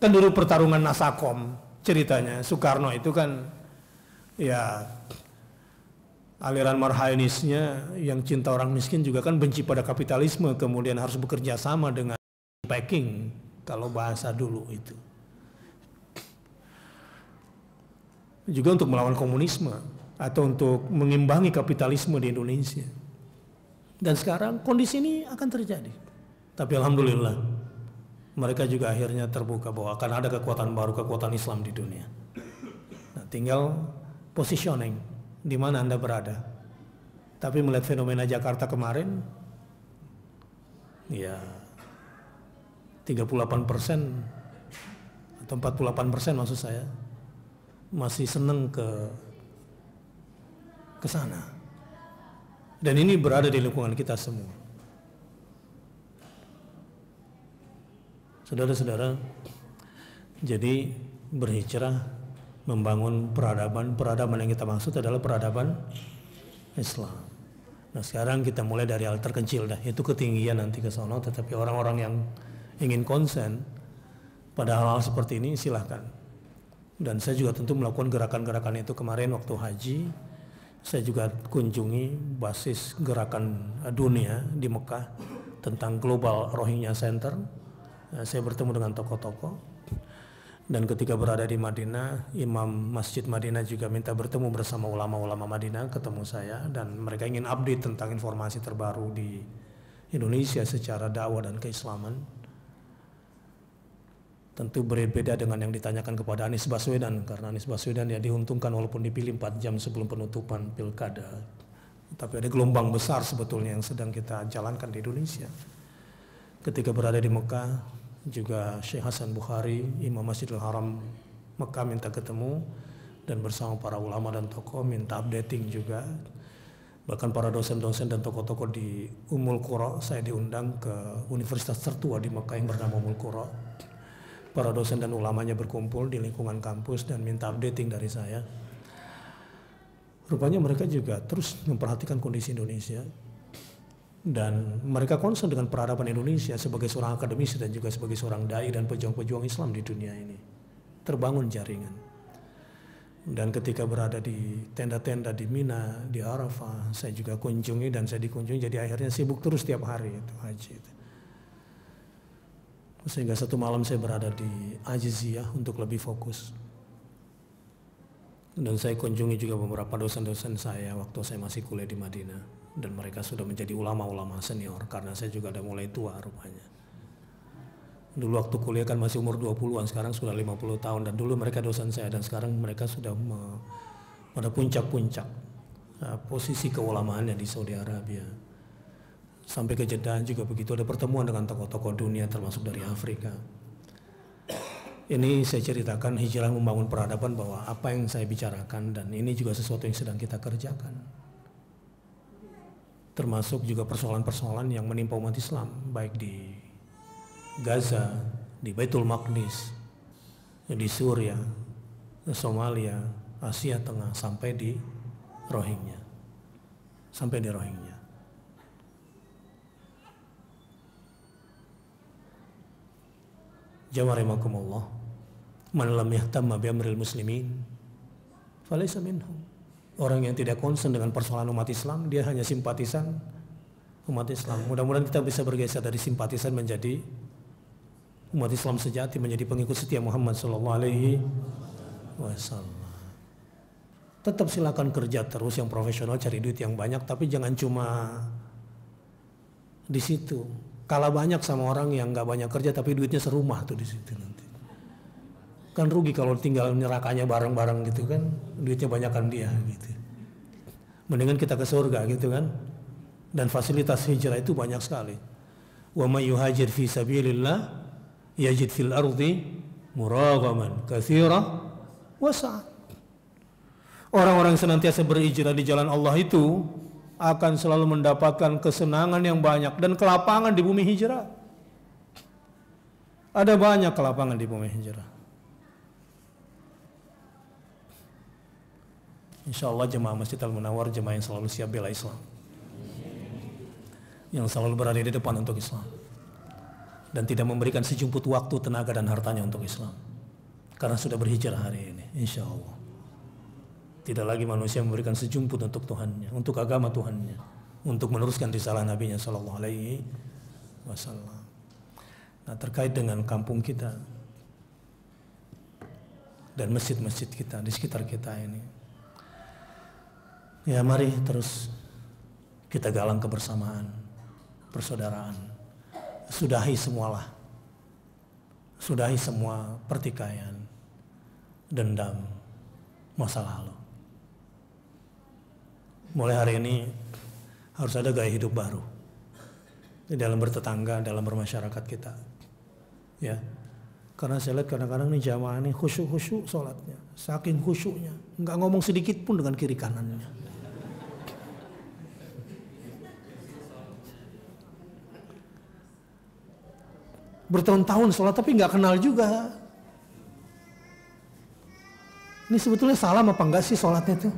Kan dulu pertarungan Nasakom ceritanya, Soekarno itu kan ya aliran marhainisnya yang cinta orang miskin juga kan benci pada kapitalisme, kemudian harus bekerja sama dengan packing kalau bahasa dulu itu. Juga untuk melawan komunisme atau untuk mengimbangi kapitalisme di Indonesia. Dan sekarang kondisi ini akan terjadi. Tapi alhamdulillah mereka juga akhirnya terbuka bahwa akan ada kekuatan baru, kekuatan Islam di dunia. Nah, tinggal positioning di mana Anda berada. Tapi melihat fenomena Jakarta kemarin, ya 38% atau 48% maksud saya masih seneng ke sana. Dan ini berada di lingkungan kita semua. Saudara-saudara, jadi berhijrah membangun peradaban yang kita maksud adalah peradaban Islam. Nah, sekarang kita mulai dari hal terkecil dah, itu ketinggian nanti ke sana, tetapi orang-orang yang ingin konsen pada hal-hal seperti ini silahkan. Dan saya juga tentu melakukan gerakan-gerakan itu kemarin waktu haji. Saya juga kunjungi basis gerakan dunia di Mekah tentang Global Rohingya Center. Saya bertemu dengan tokoh-tokoh Dan ketika berada di Madinah, Imam Masjid Madinah juga minta bertemu bersama ulama-ulama Madinah, ketemu saya, dan mereka ingin update tentang informasi terbaru di Indonesia secara dakwah dan keislaman. Tentu berbeda dengan yang ditanyakan kepada Anies Baswedan, karena Anies Baswedan ya diuntungkan walaupun dipilih 4 jam sebelum penutupan pilkada. Tapi ada gelombang besar sebetulnya yang sedang kita jalankan di Indonesia. Ketika berada di Mekah, juga Syekh Hasan Bukhari, Imam Masjidil Haram Mekah minta ketemu, dan bersama para ulama dan tokoh minta updating juga. Bahkan para dosen-dosen dan tokoh-tokoh di Ummul Qura, saya diundang ke universitas tertua di Mekah yang bernama Ummul Qura. Para dosen dan ulamanya berkumpul di lingkungan kampus dan minta updating dari saya. Rupanya mereka juga terus memperhatikan kondisi Indonesia. Dan mereka concern dengan peradaban Indonesia sebagai seorang akademisi dan juga sebagai seorang dai dan pejuang-pejuang Islam di dunia ini. Terbangun jaringan. Dan ketika berada di tenda-tenda di Mina, di Arafah, saya juga kunjungi dan saya dikunjungi, jadi akhirnya sibuk terus tiap hari itu haji itu. Sehingga satu malam saya berada di Ajiziyah untuk lebih fokus. Dan saya kunjungi juga beberapa dosen-dosen saya waktu saya masih kuliah di Madinah. Dan mereka sudah menjadi ulama-ulama senior karena saya juga udah mulai tua rupanya. Dulu waktu kuliah kan masih umur 20-an, sekarang sudah 50 tahun, dan dulu mereka dosen saya, dan sekarang mereka sudah pada puncak-puncak posisi keulamaannya di Saudi Arabia. Sampai ke Jeddah juga begitu, ada pertemuan dengan tokoh-tokoh dunia termasuk dari Afrika. Ini saya ceritakan hijrah membangun peradaban, bahwa apa yang saya bicarakan dan ini juga sesuatu yang sedang kita kerjakan. Termasuk juga persoalan-persoalan yang menimpa umat Islam, baik di Gaza, di Baitul Maqdis, di Suriah, di Somalia, Asia Tengah, sampai di Rohingya. Sampai di Rohingya. Jamaah rahimakumullah, man lam yahtamma bi amril muslimin falaysa minhum. Orang yang tidak concern dengan persoalan umat Islam, dia hanya simpatisan umat Islam. Mudah-mudahan kita bisa bergeser dari simpatisan menjadi umat Islam sejati, menjadi pengikut setia Muhammad SAW. Tetap silakan kerja terus yang profesional, cari duit yang banyak, tapi jangan cuma di situ. Kalah banyak sama orang yang nggak banyak kerja tapi duitnya serumah tuh di situ nanti. Kan rugi kalau tinggal nerakanya bareng-bareng gitu kan, duitnya banyakan dia gitu. Mendingan kita ke surga gitu kan. Dan fasilitas hijrah itu banyak sekali. Wa may yuhajir fi sabilillah yajid fil ardi muragaman katsira wasa'. Orang-orang senantiasa berhijrah di jalan Allah itu akan selalu mendapatkan kesenangan yang banyak dan kelapangan di bumi hijrah. Ada banyak kelapangan di bumi hijrah. InsyaAllah jemaah Masjid Al-Munawwar jemaah yang selalu siap bela Islam, yang selalu berada di depan untuk Islam, dan tidak memberikan sejumput waktu, tenaga dan hartanya untuk Islam, karena sudah berhijrah hari ini. InsyaAllah tidak lagi manusia memberikan sejumput untuk Tuhannya, untuk agama Tuhannya, untuk meneruskan risalah Nabi-Nya Sallallahu Alaihi Wasallam. Nah, terkait dengan kampung kita dan masjid-masjid kita di sekitar kita ini, ya mari terus kita galang kebersamaan, persaudaraan. Sudahi semualah. Sudahi semua pertikaian, dendam, masa lalu. Mulai hari ini harus ada gaya hidup baru di dalam bertetangga, dalam bermasyarakat kita. Ya. Karena saya lihat kadang-kadang nih jamaah ini khusyuk-khusyuk sholatnya, saking khusyuknya, nggak ngomong sedikit pun dengan kiri kanannya. Bertahun-tahun sholat tapi nggak kenal juga. Ini sebetulnya salah apa enggak sih sholatnya tuh?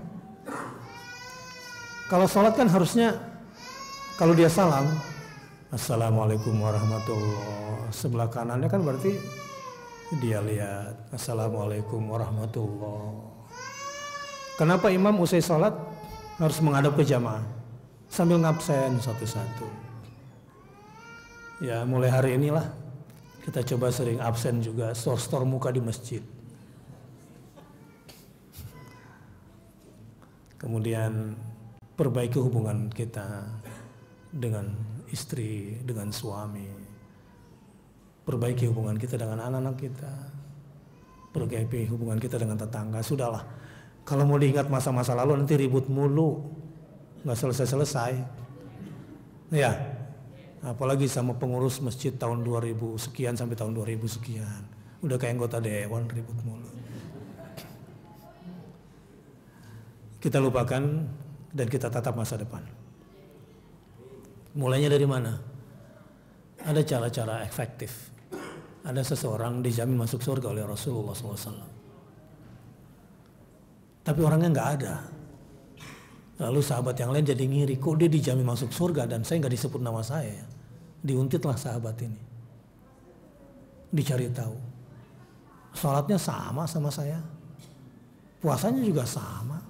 Kalau sholat kan harusnya kalau dia salam, Assalamualaikum warahmatullahi, sebelah kanannya kan berarti dia lihat Assalamualaikum warahmatullahi. Kenapa imam usai sholat harus menghadap ke jamaah sambil ngabsen satu-satu? Ya mulai hari inilah Kita coba sering absen juga, store muka di masjid. Kemudian perbaiki hubungan kita dengan istri, dengan suami. Perbaiki hubungan kita dengan anak-anak kita. Perbaiki hubungan kita dengan tetangga. Sudahlah, kalau mau diingat masa-masa lalu nanti ribut mulu, nggak selesai-selesai. Ya, apalagi sama pengurus masjid tahun 2000 sekian sampai tahun 2000 sekian. Udah kayak anggota dewan ribut mulu. Kita lupakan dan kita tatap masa depan. Mulainya dari mana? Ada cara-cara efektif. Ada seseorang dijamin masuk surga oleh Rasulullah SAW. Tapi orangnya nggak ada. Lalu sahabat yang lain jadi ngiri, kok dia dijamin masuk surga dan saya nggak disebut nama saya. Diuntitlah sahabat ini. Dicari tahu. Sholatnya sama saya. Puasanya juga sama.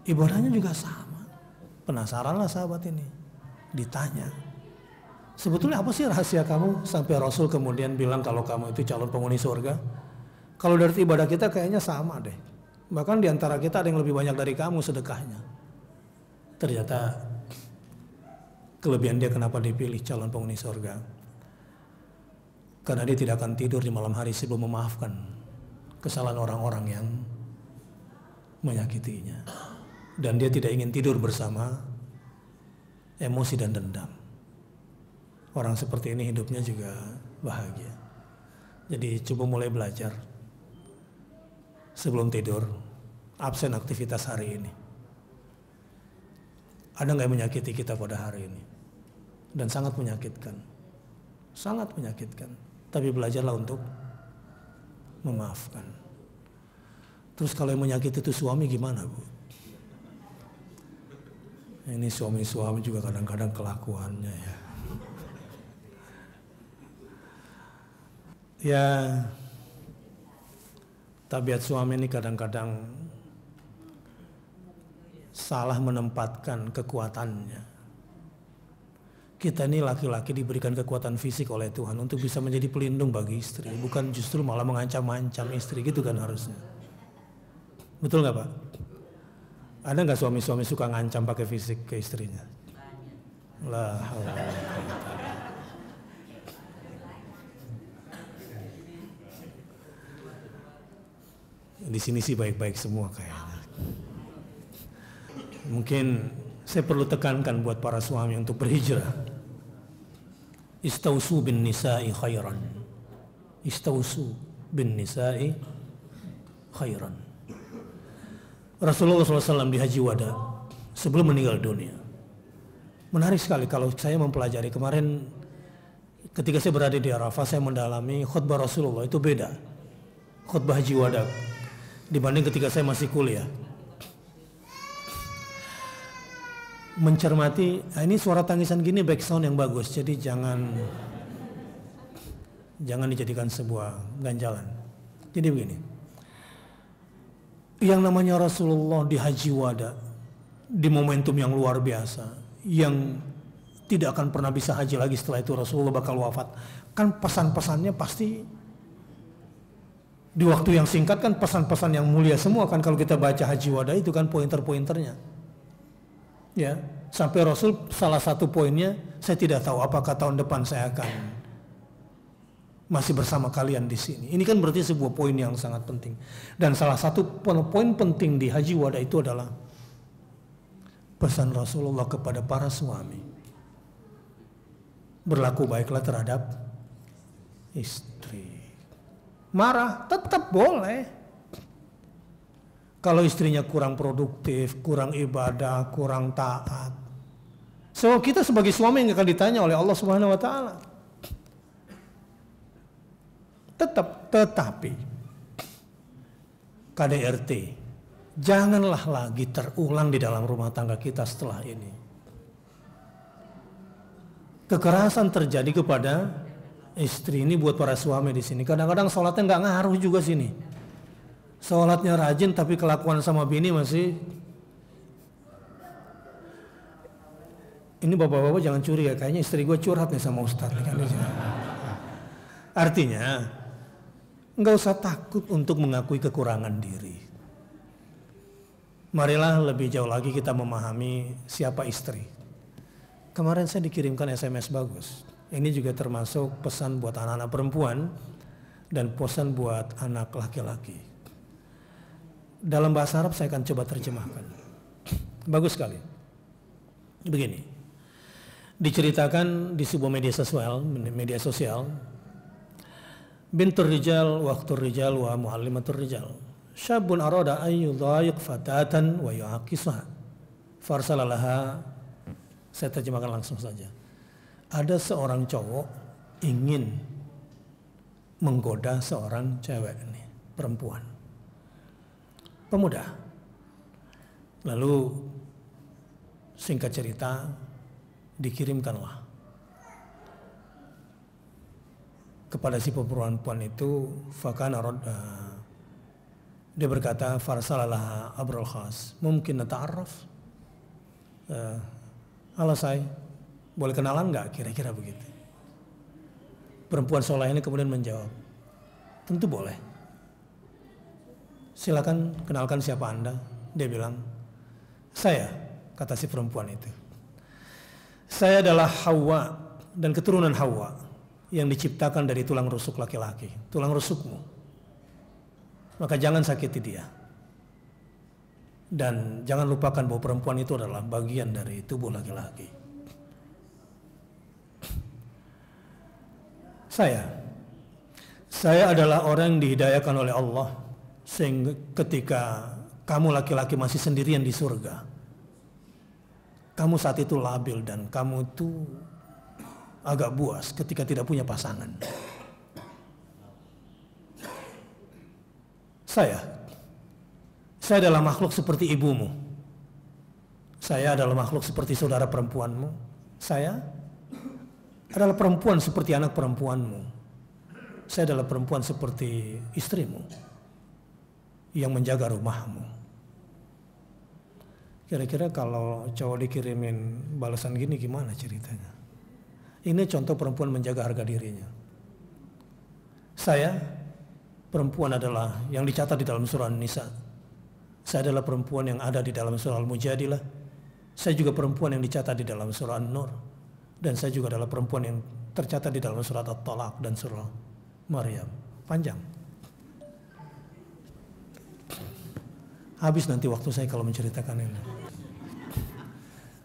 Ibadahnya juga sama. Penasaranlah sahabat ini. Ditanya, sebetulnya apa sih rahasia kamu sampai Rasul kemudian bilang kalau kamu itu calon penghuni surga? Kalau dari ibadah kita kayaknya sama deh. Bahkan diantara kita ada yang lebih banyak dari kamu sedekahnya. Ternyata kelebihan dia kenapa dipilih calon penghuni surga? Karena dia tidak akan tidur di malam hari sebelum memaafkan kesalahan orang-orang yang menyakitinya. Dan dia tidak ingin tidur bersama emosi dan dendam. Orang seperti ini hidupnya juga bahagia. Jadi coba mulai belajar. Sebelum tidur, absen aktivitas hari ini. Ada nggak yang menyakiti kita pada hari ini? Dan sangat menyakitkan. Sangat menyakitkan. Tapi belajarlah untuk memaafkan. Terus kalau yang menyakiti itu suami gimana, Bu? Ini suami-suami juga kadang-kadang kelakuannya ya. Ya, tabiat suami ini kadang-kadang salah menempatkan kekuatannya. Kita ini laki-laki diberikan kekuatan fisik oleh Tuhan untuk bisa menjadi pelindung bagi istri, bukan justru malah mengancam-ancam istri, gitu kan harusnya. Betul nggak, Pak? Ada nggak suami-suami suka ngancam pakai fisik ke istrinya? Lah, di sini sih baik-baik semua kayaknya. Mungkin saya perlu tekankan buat para suami untuk berhijrah. Istausu bin nisa'i khairan. Istausu bin nisa'i khairan. Rasulullah SAW di Haji Wada sebelum meninggal dunia. Menarik sekali kalau saya mempelajari. Kemarin ketika saya berada di Arafah, saya mendalami khutbah Rasulullah itu beda. Khutbah Haji Wada dibanding ketika saya masih kuliah. Mencermati, ini suara tangisan gini background yang bagus, jadi jangan dijadikan sebuah ganjalan. Jadi begini, yang namanya Rasulullah di Haji Wada, di momentum yang luar biasa, yang tidak akan pernah bisa haji lagi setelah itu Rasulullah bakal wafat. Kan pesan-pesannya pasti di waktu yang singkat, kan pesan-pesan yang mulia semua kan kalau kita baca Haji Wada itu kan pointer-pointernya. Ya, sampai Rasul salah satu poinnya, saya tidak tahu apakah tahun depan saya akan masih bersama kalian di sini. Ini kan berarti sebuah poin yang sangat penting. Dan salah satu poin penting di Haji Wada itu adalah pesan Rasulullah kepada para suami. Berlaku baiklah terhadap istri. Marah tetap boleh. Kalau istrinya kurang produktif, kurang ibadah, kurang taat. So kita sebagai suami yang akan ditanya oleh Allah Subhanahu wa taala. Tetapi KDRT janganlah lagi terulang di dalam rumah tangga kita setelah ini. Kekerasan terjadi kepada istri, ini buat para suami di sini. Kadang-kadang sholatnya nggak ngaruh juga sini. Sholatnya rajin tapi kelakuan sama bini masih. Ini bapak-bapak jangan curiga, kayaknya istri gue curhat nih sama Ustadz. Artinya, nggak usah takut untuk mengakui kekurangan diri. Marilah lebih jauh lagi kita memahami siapa istri. Kemarin saya dikirimkan SMS bagus. Ini juga termasuk pesan buat anak-anak perempuan dan pesan buat anak laki-laki. Dalam bahasa Arab saya akan coba terjemahkan. Bagus sekali. Begini. Diceritakan di sebuah media sosial, bintur rijal waqtur rijal wa muallimatur rijal. Syabun arada an yudhayiq fatatan wa yu'akisuha. Farsalalaha. Saya terjemahkan langsung saja. Ada seorang cowok ingin menggoda seorang cewek ini, perempuan, pemuda. Lalu singkat cerita dikirimkanlah kepada si perempuan itu fakana dia berkata farsalalah abrul khas mungkin nata'arraf, halo saya boleh kenalan nggak, kira-kira begitu. Perempuan soleh ini kemudian menjawab, tentu boleh, silakan kenalkan siapa Anda. Dia bilang, saya, kata si perempuan itu, saya adalah Hawa dan keturunan Hawa yang diciptakan dari tulang rusuk laki-laki, tulang rusukmu. Maka jangan sakiti dia. Dan jangan lupakan bahwa perempuan itu adalah bagian dari tubuh laki-laki. Saya adalah orang yang dihidayahkan oleh Allah, sehingga ketika kamu laki-laki masih sendirian di surga, kamu saat itu labil dan kamu itu agak buas ketika tidak punya pasangan. Saya adalah makhluk seperti ibumu. Saya adalah makhluk seperti saudara perempuanmu. Saya adalah perempuan seperti anak perempuanmu. Saya adalah perempuan seperti istrimu yang menjaga rumahmu. Kira-kira kalau cowok dikirimin balasan gini gimana ceritanya? Ini contoh perempuan menjaga harga dirinya. Saya, perempuan adalah yang dicatat di dalam surah An-Nisa. Saya adalah perempuan yang ada di dalam surah Al-Mujadilah. Saya juga perempuan yang dicatat di dalam surah An-Nur. Dan saya juga adalah perempuan yang tercatat di dalam surat At-Talaq dan surah Maryam. Panjang. Habis nanti waktu saya kalau menceritakan ini.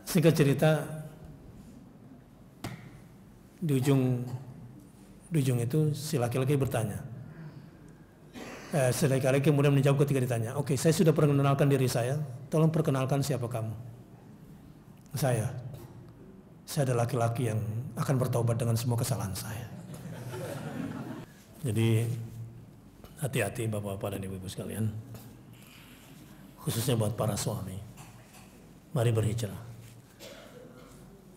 Singkat cerita, di ujung itu si laki-laki bertanya. Si laki-laki kemudian menjawab ketika ditanya, oke, saya sudah perkenalkan diri saya, tolong perkenalkan siapa kamu. Saya adalah laki-laki yang akan bertobat dengan semua kesalahan saya. Jadi hati-hati bapak-bapak dan ibu-ibu sekalian, khususnya buat para suami. Mari berhijrah.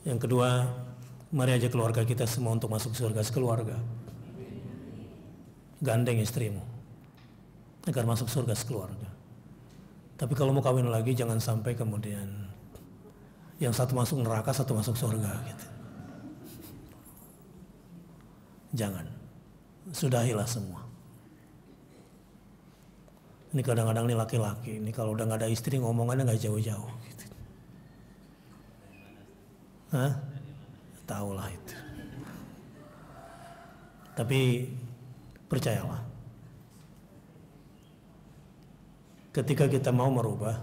Yang kedua, mari ajak keluarga kita semua untuk masuk surga sekeluarga. Gandeng istrimu agar masuk surga sekeluarga. Tapi kalau mau kawin lagi jangan sampai kemudian yang satu masuk neraka, satu masuk surga gitu. Jangan. Sudahilah semua. Ini kadang-kadang nih laki-laki, ini kalau udah nggak ada istri ngomongannya nggak jauh-jauh gitu. Hah? Tahulah itu. Tapi percayalah, ketika kita mau merubah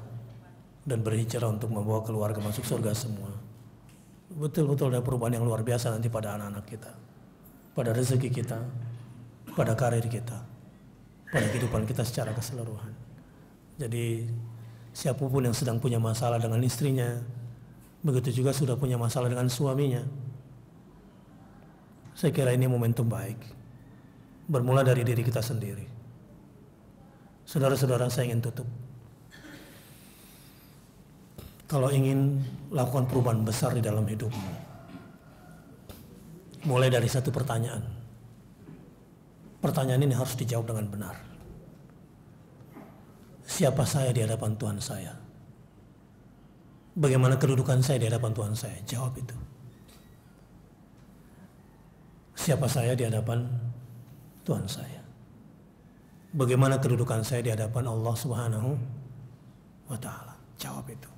dan berhijrah untuk membawa keluarga masuk surga semua, betul-betul ada perubahan yang luar biasa nanti pada anak-anak kita, pada rezeki kita, pada karir kita, pada kehidupan kita secara keseluruhan. Jadi siapapun yang sedang punya masalah dengan istrinya, begitu juga sudah punya masalah dengan suaminya, saya kira ini momentum baik. Bermula dari diri kita sendiri. Saudara-saudara, saya ingin tutup. Kalau ingin lakukan perubahan besar di dalam hidupmu, mulai dari satu pertanyaan. Pertanyaan ini harus dijawab dengan benar. Siapa saya di hadapan Tuhan saya? Bagaimana kedudukan saya di hadapan Tuhan saya? Jawab itu. Siapa saya di hadapan Tuhan saya. Bagaimana kedudukan saya di hadapan Allah Subhanahu wa Ta'ala? Jawab itu.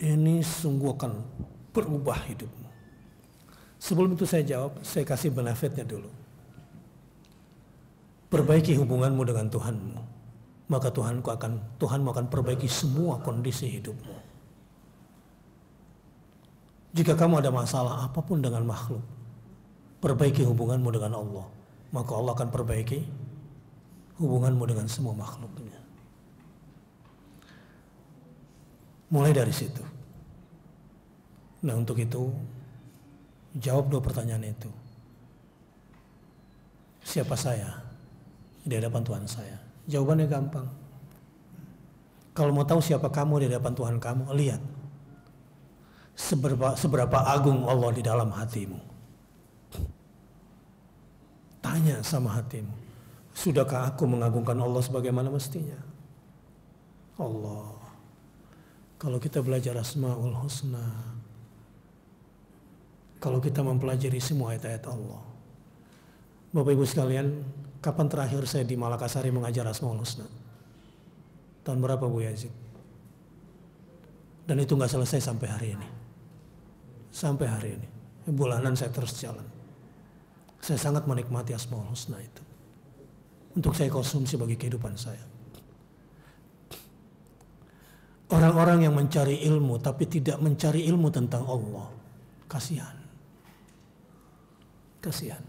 Ini sungguh akan berubah hidupmu. Sebelum itu saya jawab, saya kasih benefitnya dulu. Perbaiki hubunganmu dengan Tuhanmu, maka Tuhanmu akan perbaiki semua kondisi hidupmu. Jika kamu ada masalah apapun dengan makhluk, perbaiki hubunganmu dengan Allah, maka Allah akan perbaiki hubunganmu dengan semua makhluknya. Mulai dari situ. Nah, untuk itu jawab 2 pertanyaan itu. Siapa saya di hadapan Tuhan saya? Jawabannya gampang. Kalau mau tahu siapa kamu di hadapan Tuhan kamu, lihat seberapa agung Allah di dalam hatimu. Tanya sama hatimu, sudahkah aku mengagungkan Allah sebagaimana mestinya? Allah, kalau kita belajar Asmaul Husna, kalau kita mempelajari semua ayat-ayat Allah. Bapak Ibu sekalian, kapan terakhir saya di Malakasari mengajar Asmaul Husna? Tahun berapa Bu Yazid? Dan itu gak selesai sampai hari ini. Sampai hari ini. Bulanan saya terus jalan. Saya sangat menikmati Asmaul Husna itu. Untuk saya konsumsi bagi kehidupan saya. Orang-orang yang mencari ilmu tapi tidak mencari ilmu tentang Allah, kasihan. Kasihan.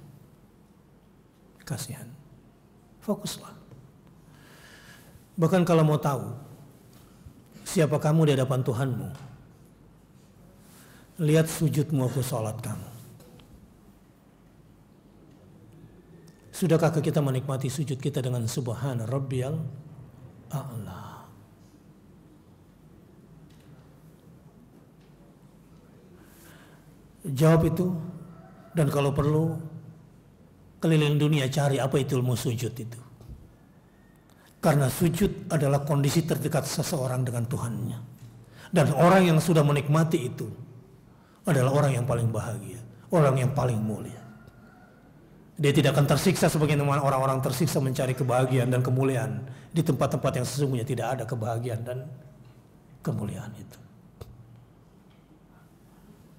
Kasihan. Fokuslah. Bahkan kalau mau tahu siapa kamu di hadapan Tuhanmu, lihat sujudmu waktu sholat kamu. Sudahkah kita menikmati sujud kita dengan Subhana Rabbiyal A'la? Jawab itu, dan kalau perlu keliling dunia cari apa itu ilmu sujud itu. Karena sujud adalah kondisi terdekat seseorang dengan Tuhannya. Dan orang yang sudah menikmati itu adalah orang yang paling bahagia, orang yang paling mulia. Dia tidak akan tersiksa sebagaimana orang-orang tersiksa mencari kebahagiaan dan kemuliaan di tempat-tempat yang sesungguhnya tidak ada kebahagiaan dan kemuliaan itu.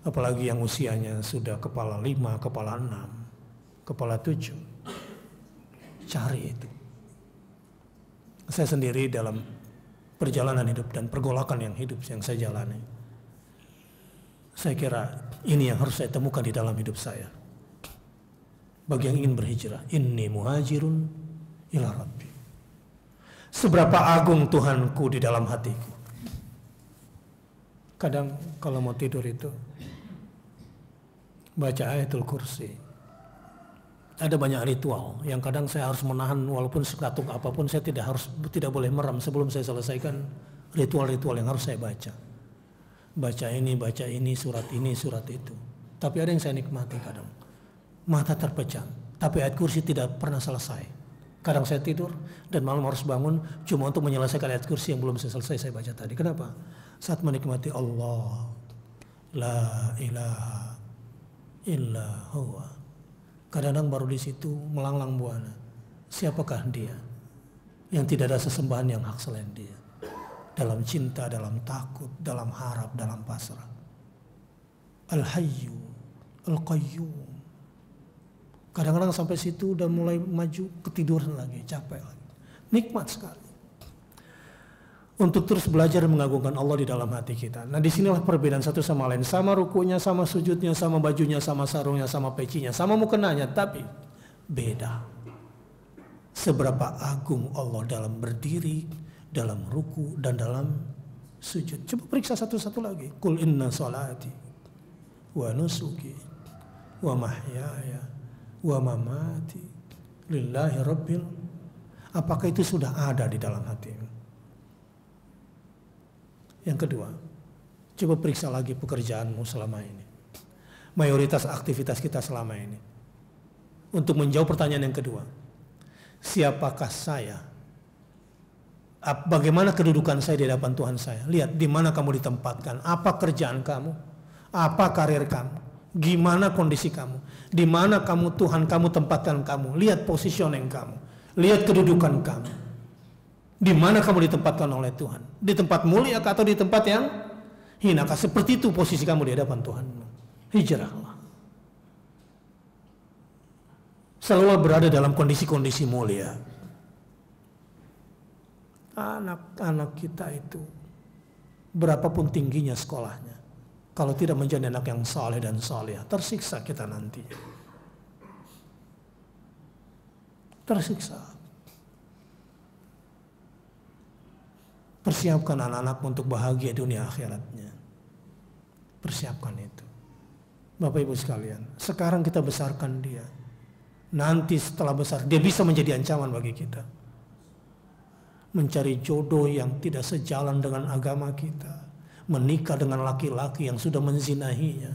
Apalagi yang usianya sudah kepala 5, kepala 6, kepala 7. Cari itu. Saya sendiri dalam perjalanan hidup dan pergolakan yang hidup yang saya jalani, saya kira ini yang harus saya temukan di dalam hidup saya. Bagi yang ingin berhijrah, inni muhajirun ila Rabbi. Seberapa agung Tuhanku di dalam hatiku. Kadang kalau mau tidur itu baca ayatul kursi. Ada banyak ritual yang kadang saya harus menahan, walaupun sekatuk apapun saya tidak boleh merem sebelum saya selesaikan ritual-ritual yang harus saya baca. Baca ini, surat itu. Tapi ada yang saya nikmati kadang. Mata terpejam, tapi ayat kursi tidak pernah selesai. Kadang saya tidur dan malam harus bangun cuma untuk menyelesaikan ayat kursi yang belum selesai saya baca tadi. Kenapa? Saat menikmati Allah, la ilaha illa huwa. Kadang-kadang baru di situ melanglang buana. Siapakah dia yang tidak ada sesembahan yang hak selain dia? Dalam cinta, dalam takut, dalam harap, dalam pasrah. Al-Hayyu, Al-Qayyum. Kadang-kadang sampai situ udah mulai maju, ketiduran lagi, capek lagi. Nikmat sekali. Untuk terus belajar mengagungkan Allah di dalam hati kita. Nah, disinilah perbedaan satu sama lain. Sama rukunya, sama sujudnya, sama bajunya, sama sarungnya, sama pecinya, sama mukenanya, tapi beda. Seberapa agung Allah dalam berdiri, dalam ruku, dan dalam sujud. Coba periksa satu-satu lagi. Qul inna salati wa nusuki wa mahyaya wa mamati lillahi rabbil. Apakah itu sudah ada di dalam hatimu? Yang kedua, coba periksa lagi pekerjaanmu selama ini. Mayoritas aktivitas kita selama ini. Untuk menjawab pertanyaan yang kedua, siapakah saya? Bagaimana kedudukan saya di hadapan Tuhan saya? Lihat di mana kamu ditempatkan, apa kerjaan kamu, apa karir kamu. Gimana kondisi kamu? Di mana kamu Tuhan kamu tempatkan kamu? Lihat positioning kamu. Lihat kedudukan kamu. Di mana kamu ditempatkan oleh Tuhan? Di tempat mulia atau di tempat yang hina? Seperti itu posisi kamu di hadapan Tuhanmu. Hijrahlah. Selalu berada dalam kondisi-kondisi mulia. Anak-anak kita itu berapapun tingginya sekolahnya, kalau tidak menjadi anak yang saleh dan salihah, tersiksa kita nanti. Tersiksa. Persiapkan anak-anak untuk bahagia dunia akhiratnya. Persiapkan itu. Bapak Ibu sekalian, sekarang kita besarkan dia. Nanti setelah besar, dia bisa menjadi ancaman bagi kita. Mencari jodoh yang tidak sejalan dengan agama kita. Menikah dengan laki-laki yang sudah menzinahinya.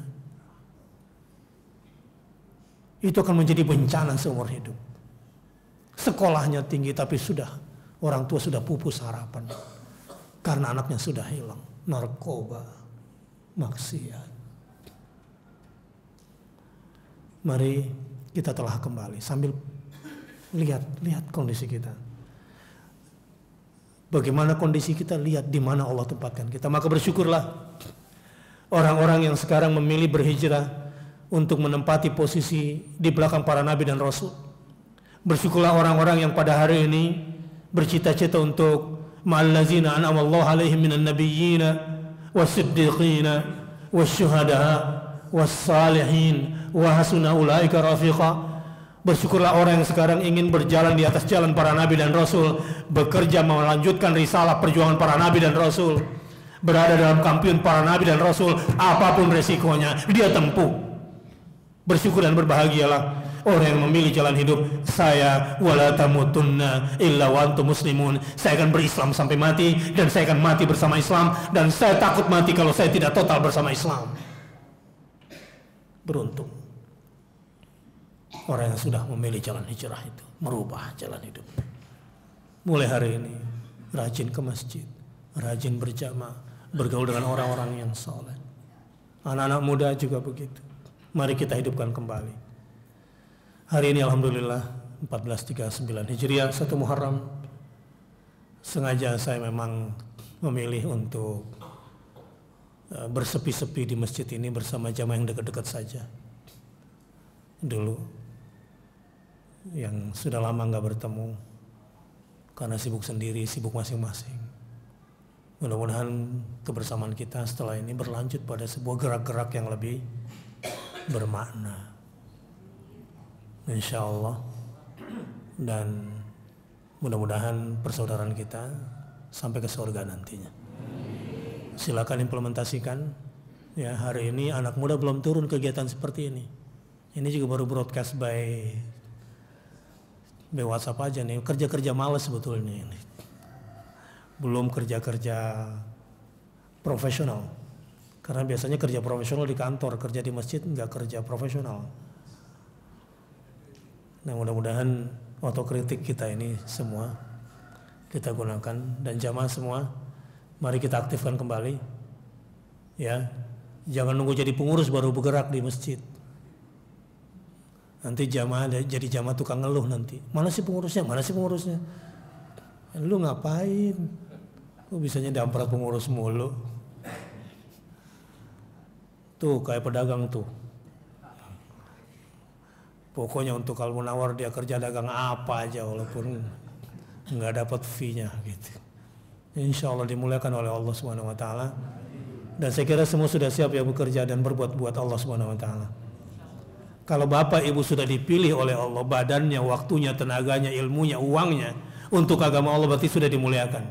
Itu akan menjadi bencana seumur hidup. Sekolahnya tinggi tapi orang tua sudah pupus harapan. Karena anaknya sudah hilang. Narkoba, maksiat. Mari kita telah kembali sambil lihat kondisi kita. Bagaimana kondisi kita, lihat di mana Allah tempatkan kita. Maka bersyukurlah orang-orang yang sekarang memilih berhijrah untuk menempati posisi di belakang para nabi dan rasul. Bersyukurlah orang-orang yang pada hari ini bercita-cita untuk ma'allazina an'amallahu alaihim minan nabiyyina was-siddiqina wasyuhada'a was-salihin wa hasuna ulaika rafiqa. Bersyukurlah orang yang sekarang ingin berjalan di atas jalan para nabi dan rasul, bekerja melanjutkan risalah perjuangan para nabi dan rasul, berada dalam kampiun para nabi dan rasul, apapun resikonya dia tempuh. Bersyukur dan berbahagialah orang yang memilih jalan hidup. Saya wala tamutunna illa wa antum muslimun. Saya akan berislam sampai mati dan saya akan mati bersama Islam, dan saya takut mati kalau saya tidak total bersama Islam. Beruntung orang yang sudah memilih jalan hijrah itu, merubah jalan hidup. Mulai hari ini rajin ke masjid, rajin berjamaah, bergaul dengan orang-orang yang saleh. Anak-anak muda juga begitu. Mari kita hidupkan kembali. Hari ini alhamdulillah 1439 Hijriah 1 Muharram. Sengaja saya memang memilih untuk bersepi-sepi di masjid ini bersama jamaah yang dekat-dekat saja. Dulu yang sudah lama nggak bertemu karena sibuk sendiri, sibuk masing-masing. Mudah-mudahan kebersamaan kita setelah ini berlanjut pada sebuah gerak-gerak yang lebih bermakna, insya Allah, dan mudah-mudahan persaudaraan kita sampai ke surga nantinya. Silakan implementasikan. Ya, hari ini anak muda belum turun kegiatan seperti ini. Ini juga baru broadcast by WhatsApp aja nih. Kerja-kerja malas sebetulnya ini. Belum kerja-kerja profesional. Karena biasanya kerja profesional di kantor, kerja di masjid nggak kerja profesional. Nah, mudah-mudahan otokritik kita ini semua kita gunakan, dan jamaah semua mari kita aktifkan kembali. Ya, jangan nunggu jadi pengurus baru bergerak di masjid. Nanti jamaah jadi jamaah tukang ngeluh nanti. Mana sih pengurusnya? Mana sih pengurusnya? Lu ngapain? Lu bisanya damprat pengurus mulu. Tuh kayak pedagang tuh. Pokoknya untuk Al-Munawar dia kerja dagang apa aja walaupun nggak dapat fee-nya gitu. Insya Allah dimuliakan oleh Allah Subhanahu Wa Taala. Dan saya kira semua sudah siap ya bekerja dan berbuat buat Allah Subhanahu Wa Taala. Kalau bapak ibu sudah dipilih oleh Allah, badannya, waktunya, tenaganya, ilmunya, uangnya untuk agama Allah, berarti sudah dimuliakan.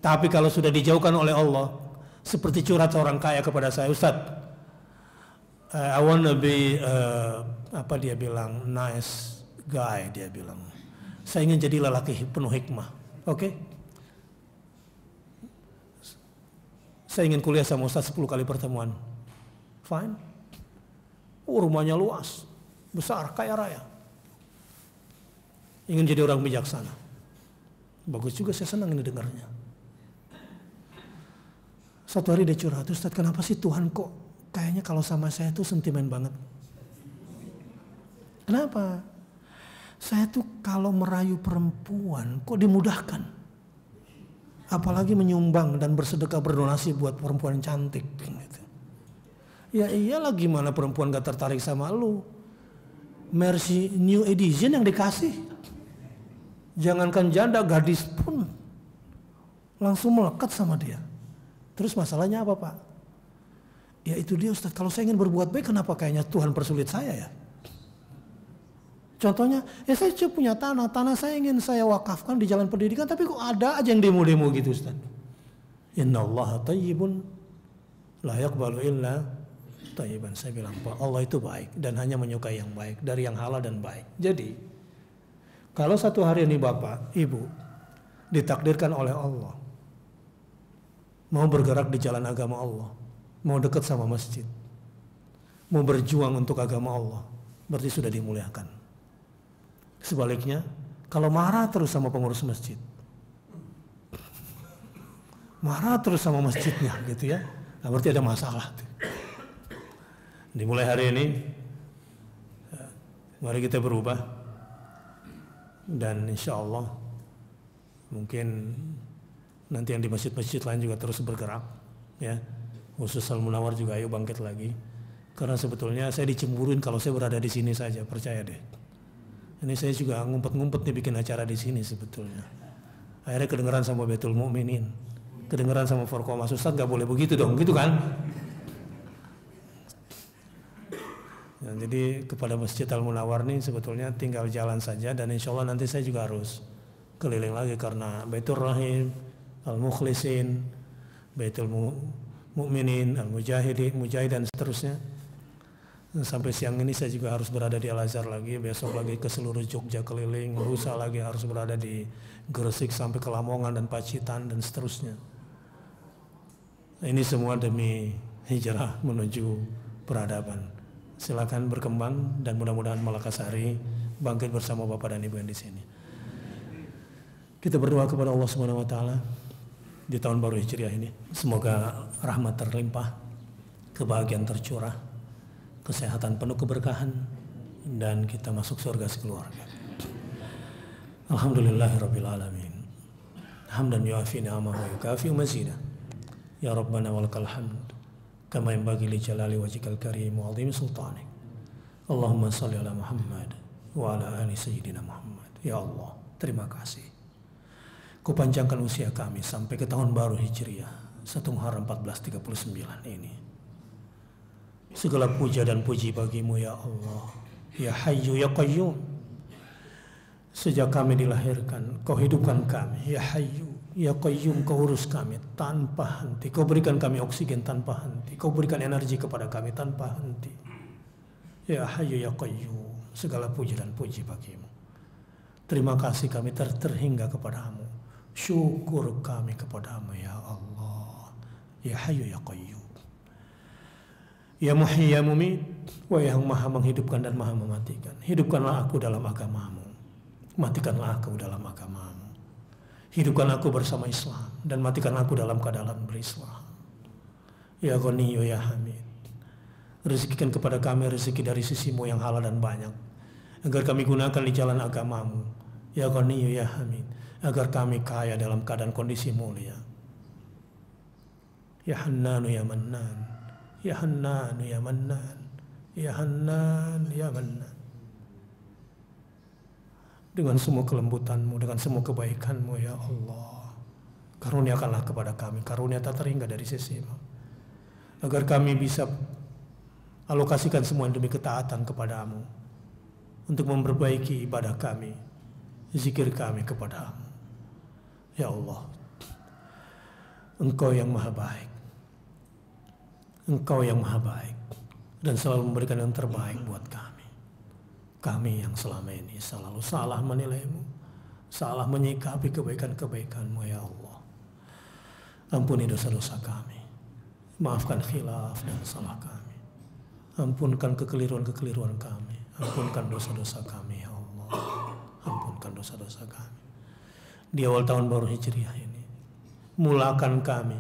Tapi kalau sudah dijauhkan oleh Allah, seperti curhat seorang kaya kepada saya, Ustaz, I wanna be apa dia bilang, nice guy, dia bilang. Saya ingin jadi lelaki penuh hikmah. Oke? Saya ingin kuliah sama Ustaz 10 kali pertemuan. Fine. Rumahnya luas, besar, kaya raya. Ingin jadi orang bijaksana. Bagus juga, saya senang ini dengarnya. Satu hari dia curhat, Ustaz, kenapa sih Tuhan kok kayaknya kalau sama saya tuh sentimen banget. Kenapa? Saya tuh kalau merayu perempuan kok dimudahkan. Apalagi menyumbang dan bersedekah berdonasi buat perempuan cantik. Gitu. Ya iyalah, gimana perempuan gak tertarik sama lu. Mercy New Edition yang dikasih. Jangankan janda, gadis pun langsung melekat sama dia. Terus masalahnya apa Pak? Ya itu dia Ustaz, kalau saya ingin berbuat baik kenapa kayaknya Tuhan persulit saya ya? Contohnya, ya saya cuma punya tanah saya ingin saya wakafkan di jalan pendidikan, tapi kok ada aja yang demo-demo gitu Ustaz. Innallaha thayyibun la yaqbalu illa thayyiban. Saya bilang, Pak, Allah itu baik dan hanya menyukai yang baik, dari yang halal dan baik. Jadi, kalau satu hari ini Bapak, Ibu, ditakdirkan oleh Allah, mau bergerak di jalan agama Allah, mau dekat sama masjid, mau berjuang untuk agama Allah, berarti sudah dimuliakan. Sebaliknya, kalau marah terus sama pengurus masjid, marah terus sama masjidnya gitu ya, nah berarti ada masalah. Dimulai hari ini, mari kita berubah, dan insya Allah mungkin nanti yang di masjid-masjid lain juga terus bergerak, ya. Khusus Al-Munawar juga ayo bangkit lagi, karena sebetulnya saya dicemburuin kalau saya berada di sini saja, percaya deh. Ini saya juga ngumpet-ngumpet nih bikin acara di sini sebetulnya. Akhirnya kedengeran sama Baitul Mukminin, kedengeran sama Forkomas, Ustaz nggak boleh begitu dong, gitu kan? Ya, jadi kepada Masjid Al-Munawar nih sebetulnya tinggal jalan saja, dan insya Allah nanti saya juga harus keliling lagi karena Baitul Rahim, Al-Mukhlisin, Baitul Mukminin, Al-Mujahidin, Mujahid dan seterusnya. Sampai siang ini saya juga harus berada di Al-Azhar lagi, besok lagi ke seluruh Jogja keliling, lusa lagi harus berada di Gresik sampai ke Lamongan dan Pacitan dan seterusnya. Ini semua demi hijrah menuju peradaban. Silakan berkembang dan mudah-mudahan Malakasari bangkit bersama Bapak dan Ibu yang di sini. Kita berdoa kepada Allah Subhanahu wa taala di tahun baru Hijriah ini. Semoga rahmat terlimpah, kebahagiaan tercurah, kesehatan penuh keberkahan, dan kita masuk surga sekeluarga. Alhamdulillahirabbil alamin. Hamdan yuafi ni'amahu wa yukafi mazidah. Ya Rabbana walakal hamd kama yanbaghi li jalali wajhikal karim wa 'azimi sultanik. Allahumma shalli ala Muhammad wa ala ali sayyidina Muhammad. Ya Allah, terima kasih. Kau panjangkan usia kami sampai ke tahun baru Hijriah 1 Muharram 1439 ini. Segala puja dan puji bagimu ya Allah, ya Hayyu ya Qayyum. Sejak kami dilahirkan, kau hidupkan kami, ya Hayyu ya Qayyum, kau urus kami tanpa henti, kau berikan kami oksigen tanpa henti, kau berikan energi kepada kami tanpa henti. Ya Hayyu ya Qayyum, segala puji dan puji bagimu. Terima kasih kami terhingga kepadamu, syukur kami kepadamu ya Allah, ya Hayyu ya Qayyum. Ya Muhyi ya Mumit, wa yang maha menghidupkan dan maha mematikan. Hidupkanlah aku dalam agamamu, matikanlah aku dalam agamamu. Hidupkan aku bersama Islam dan matikan aku dalam keadaan berislam. Ya Ghaniyu ya Hamid, rezekikan kepada kami rezeki dari sisimu yang halal dan banyak, agar kami gunakan di jalan agamamu. Ya Ghaniyu ya Hamid, agar kami kaya dalam keadaan kondisi mulia. Ya Hannanu ya Mannan, Ya Hannan, Ya Mannan, Ya Hannan, Ya Mannan. Dengan semua kelembutanmu, dengan semua kebaikanmu ya Allah, karuniakanlah kepada kami karunia tak terhingga dari sisimu, agar kami bisa alokasikan semua demi ketaatan kepadamu, untuk memperbaiki ibadah kami, zikir kami kepadamu. Ya Allah, Engkau yang maha baik, Engkau yang maha baik, dan selalu memberikan yang terbaik buat kami. Kami yang selama ini selalu salah menilaimu, salah menyikapi kebaikan-kebaikanmu ya Allah. Ampuni dosa-dosa kami, maafkan khilaf dan salah kami, ampunkan kekeliruan-kekeliruan kami, ampunkan dosa-dosa kami ya Allah, ampunkan dosa-dosa kami. Di awal tahun baru Hijriah ini, mulakan kami,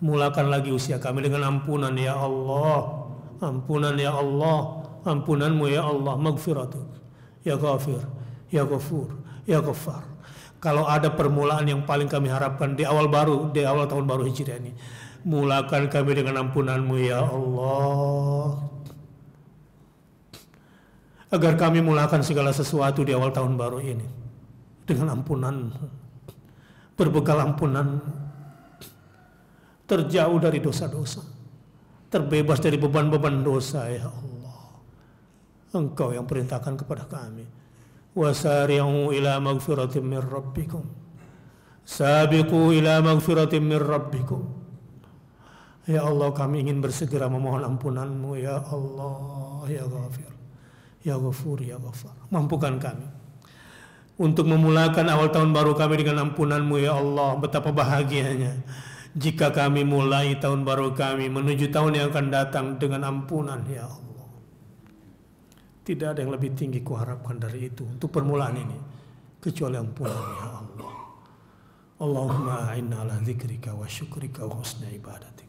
mulakan lagi usia kami dengan ampunan ya Allah. ampunan ya Allah, ampunanmu ya Allah, maghfiratuk, ya ghafir, ya ghafur, ya ghaffar. Kalau ada permulaan yang paling kami harapkan di awal tahun baru Hijriah ini, mulakan kami dengan ampunanmu ya Allah, agar kami mulakan segala sesuatu di awal tahun baru ini dengan ampunan, berbekal ampunan, terjauh dari dosa-dosa, terbebas dari beban-beban dosa ya Allah. Engkau yang perintahkan kepada kami, wasari'u ila maghfiratin min rabbikum, sabiqu ila maghfiratin min rabbikum. Ya Allah, kami ingin bersegera memohon ampunanmu ya Allah, ya Ghafir, ya Ghafur, ya Ghaffar. Mampukan kami untuk memulakan awal tahun baru kami dengan ampunanmu ya Allah. Betapa bahagianya jika kami mulai tahun baru kami menuju tahun yang akan datang dengan ampunan ya Allah. Tidak ada yang lebih tinggi kuharapkan dari itu untuk permulaan ini kecuali ampunan ya Allah. Allahumma a'inna ala dzikrika wa syukrika wa husni ibadatik.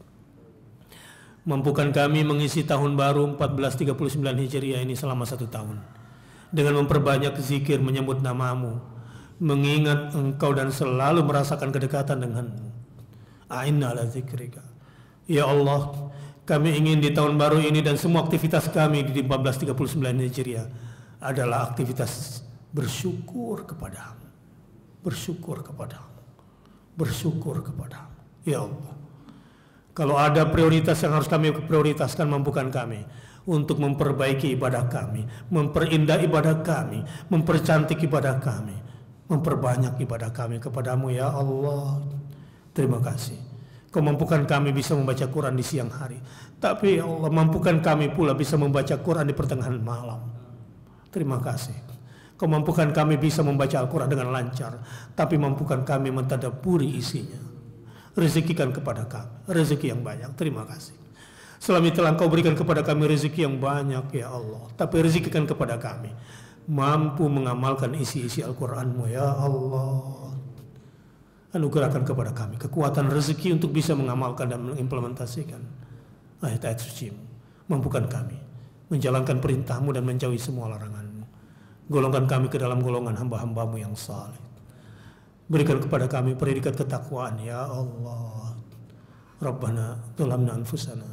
Mampukan kami mengisi tahun baru 1439 Hijriah ini selama 1 tahun dengan memperbanyak zikir, menyebut namamu, mengingat engkau dan selalu merasakan kedekatan denganmu. A'inna ala dzikrika. Ya Allah, kami ingin di tahun baru ini dan semua aktivitas kami di 1439 Hijriah adalah aktivitas bersyukur kepadamu, bersyukur kepadamu, bersyukur kepadamu ya Allah. Kalau ada prioritas yang harus kami prioritaskan, mampukan kami untuk memperbaiki ibadah kami, memperindah ibadah kami, mempercantik ibadah kami, memperbanyak ibadah kami kepadamu ya Allah. Terima kasih. Kau mampukan kami bisa membaca Quran di siang hari, tapi ya Allah, mampukan kami pula bisa membaca Quran di pertengahan malam. Terima kasih. Kau mampukan kami bisa membaca Al-Quran dengan lancar, tapi mampukan kami mentadabburi isinya. Rezekikan kepada kami rezeki yang banyak. Terima kasih. Selama telah Engkau berikan kepada kami rezeki yang banyak ya Allah, tapi rezekikan kepada kami mampu mengamalkan isi-isi Al-Quran-Mu ya Allah. Anugerahkan kepada kami kekuatan rezeki untuk bisa mengamalkan dan mengimplementasikan ayat-ayat suci-Mu. Mampukan kami menjalankan perintah-Mu dan menjauhi semua larangan-Mu. Golongkan kami ke dalam golongan hamba-hamba-Mu yang saleh. Berikan kepada kami predikat ketakwaan ya Allah. Rabbana dzalamna anfusana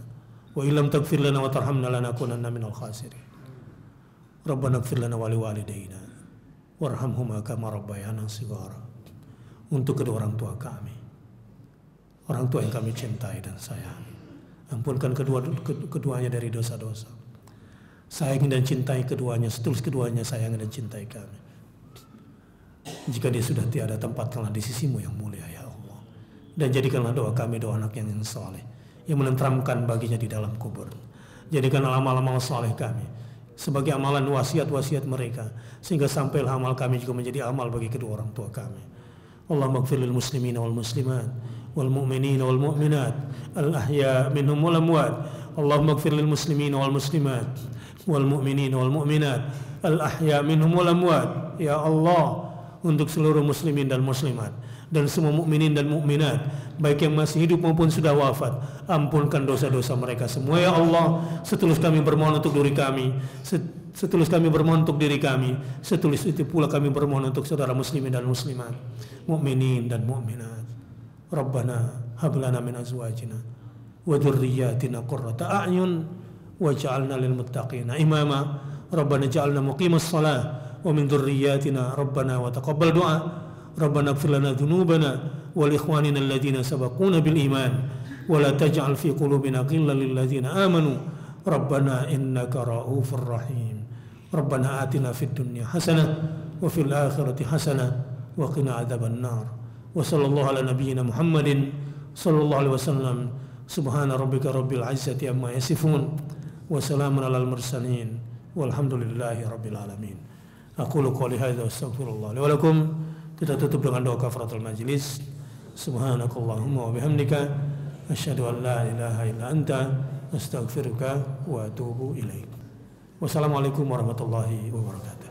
wa illam taghfir lana wa tarhamna lanakunanna minal khasirin. Rabbana ighfir lana wa liwalidayna warhamhuma kama rabbayana shighara. Untuk kedua orang tua kami, orang tua yang kami cintai dan sayangi, ampunkan keduanya dari dosa-dosa. Sayangi dan cintai keduanya, setulus keduanya sayangi dan cintai kami. Jika dia sudah tiada, tempatkanlah di sisi-Mu yang mulia ya Allah. Dan jadikanlah doa kami doa anak yang saleh, yang menenteramkan baginya di dalam kubur. Jadikanlah amal-amal saleh kami sebagai amalan wasiat-wasiat mereka, sehingga sampailah amal kami juga menjadi amal bagi kedua orang tua kami. Allahumma ighfir lil muslimina wal muslimat wal mu'minina wal mu'minat al ahya minhum wal amwat. Allahumma ighfir lil muslimina wal muslimat wal mu'minina wal mu'minat al ahya minhum wal amwat. Ya Allah, untuk seluruh muslimin dan muslimat dan semua mukminin dan mukminat, baik yang masih hidup maupun sudah wafat, ampunkan dosa-dosa mereka semua ya Allah. Setulus kami bermohon untuk diri kami, setulus kami bermohon untuk diri kami, setulus itu pula kami bermohon untuk saudara muslimin dan muslimat, mukminin dan mukminat. Rabbana hab lana min azwajina wa dzurriyyatina qurrata a'yun waj'alna lil muttaqina imama. Rabbana ja'alna muqimas shalah wa min dzurriyyatina rabbana wa taqabbal du'a. Rabbana ighfir lana dzunubana wal ikhwanina alladziina sabaquna bil iman wa la taj'al fi qulubina ghillan lil ladziina amanu rabbana innaka ra'ufur rahim. Rabbana atina fid dunya hasanah wa fil akhirati hasanah wa qina adzaban nar. Wa sallallahu ala nabiyyina Muhammadin sallallahu alaihi wasallam. Subhana rabbika rabbil izzati amma yasifun wa salamun alal mursalin walhamdulillahi rabbil alamin. Aqulu qouli hadza wa astaghfirullah li wa lakum. Kita tutup dengan doa kafaratul majlis. Subhanakallahumma wa bihamdika asyhadu an la ilaha illa anta astaghfiruka wa atubu ilaik. Wassalamualaikum warahmatullahi wabarakatuh.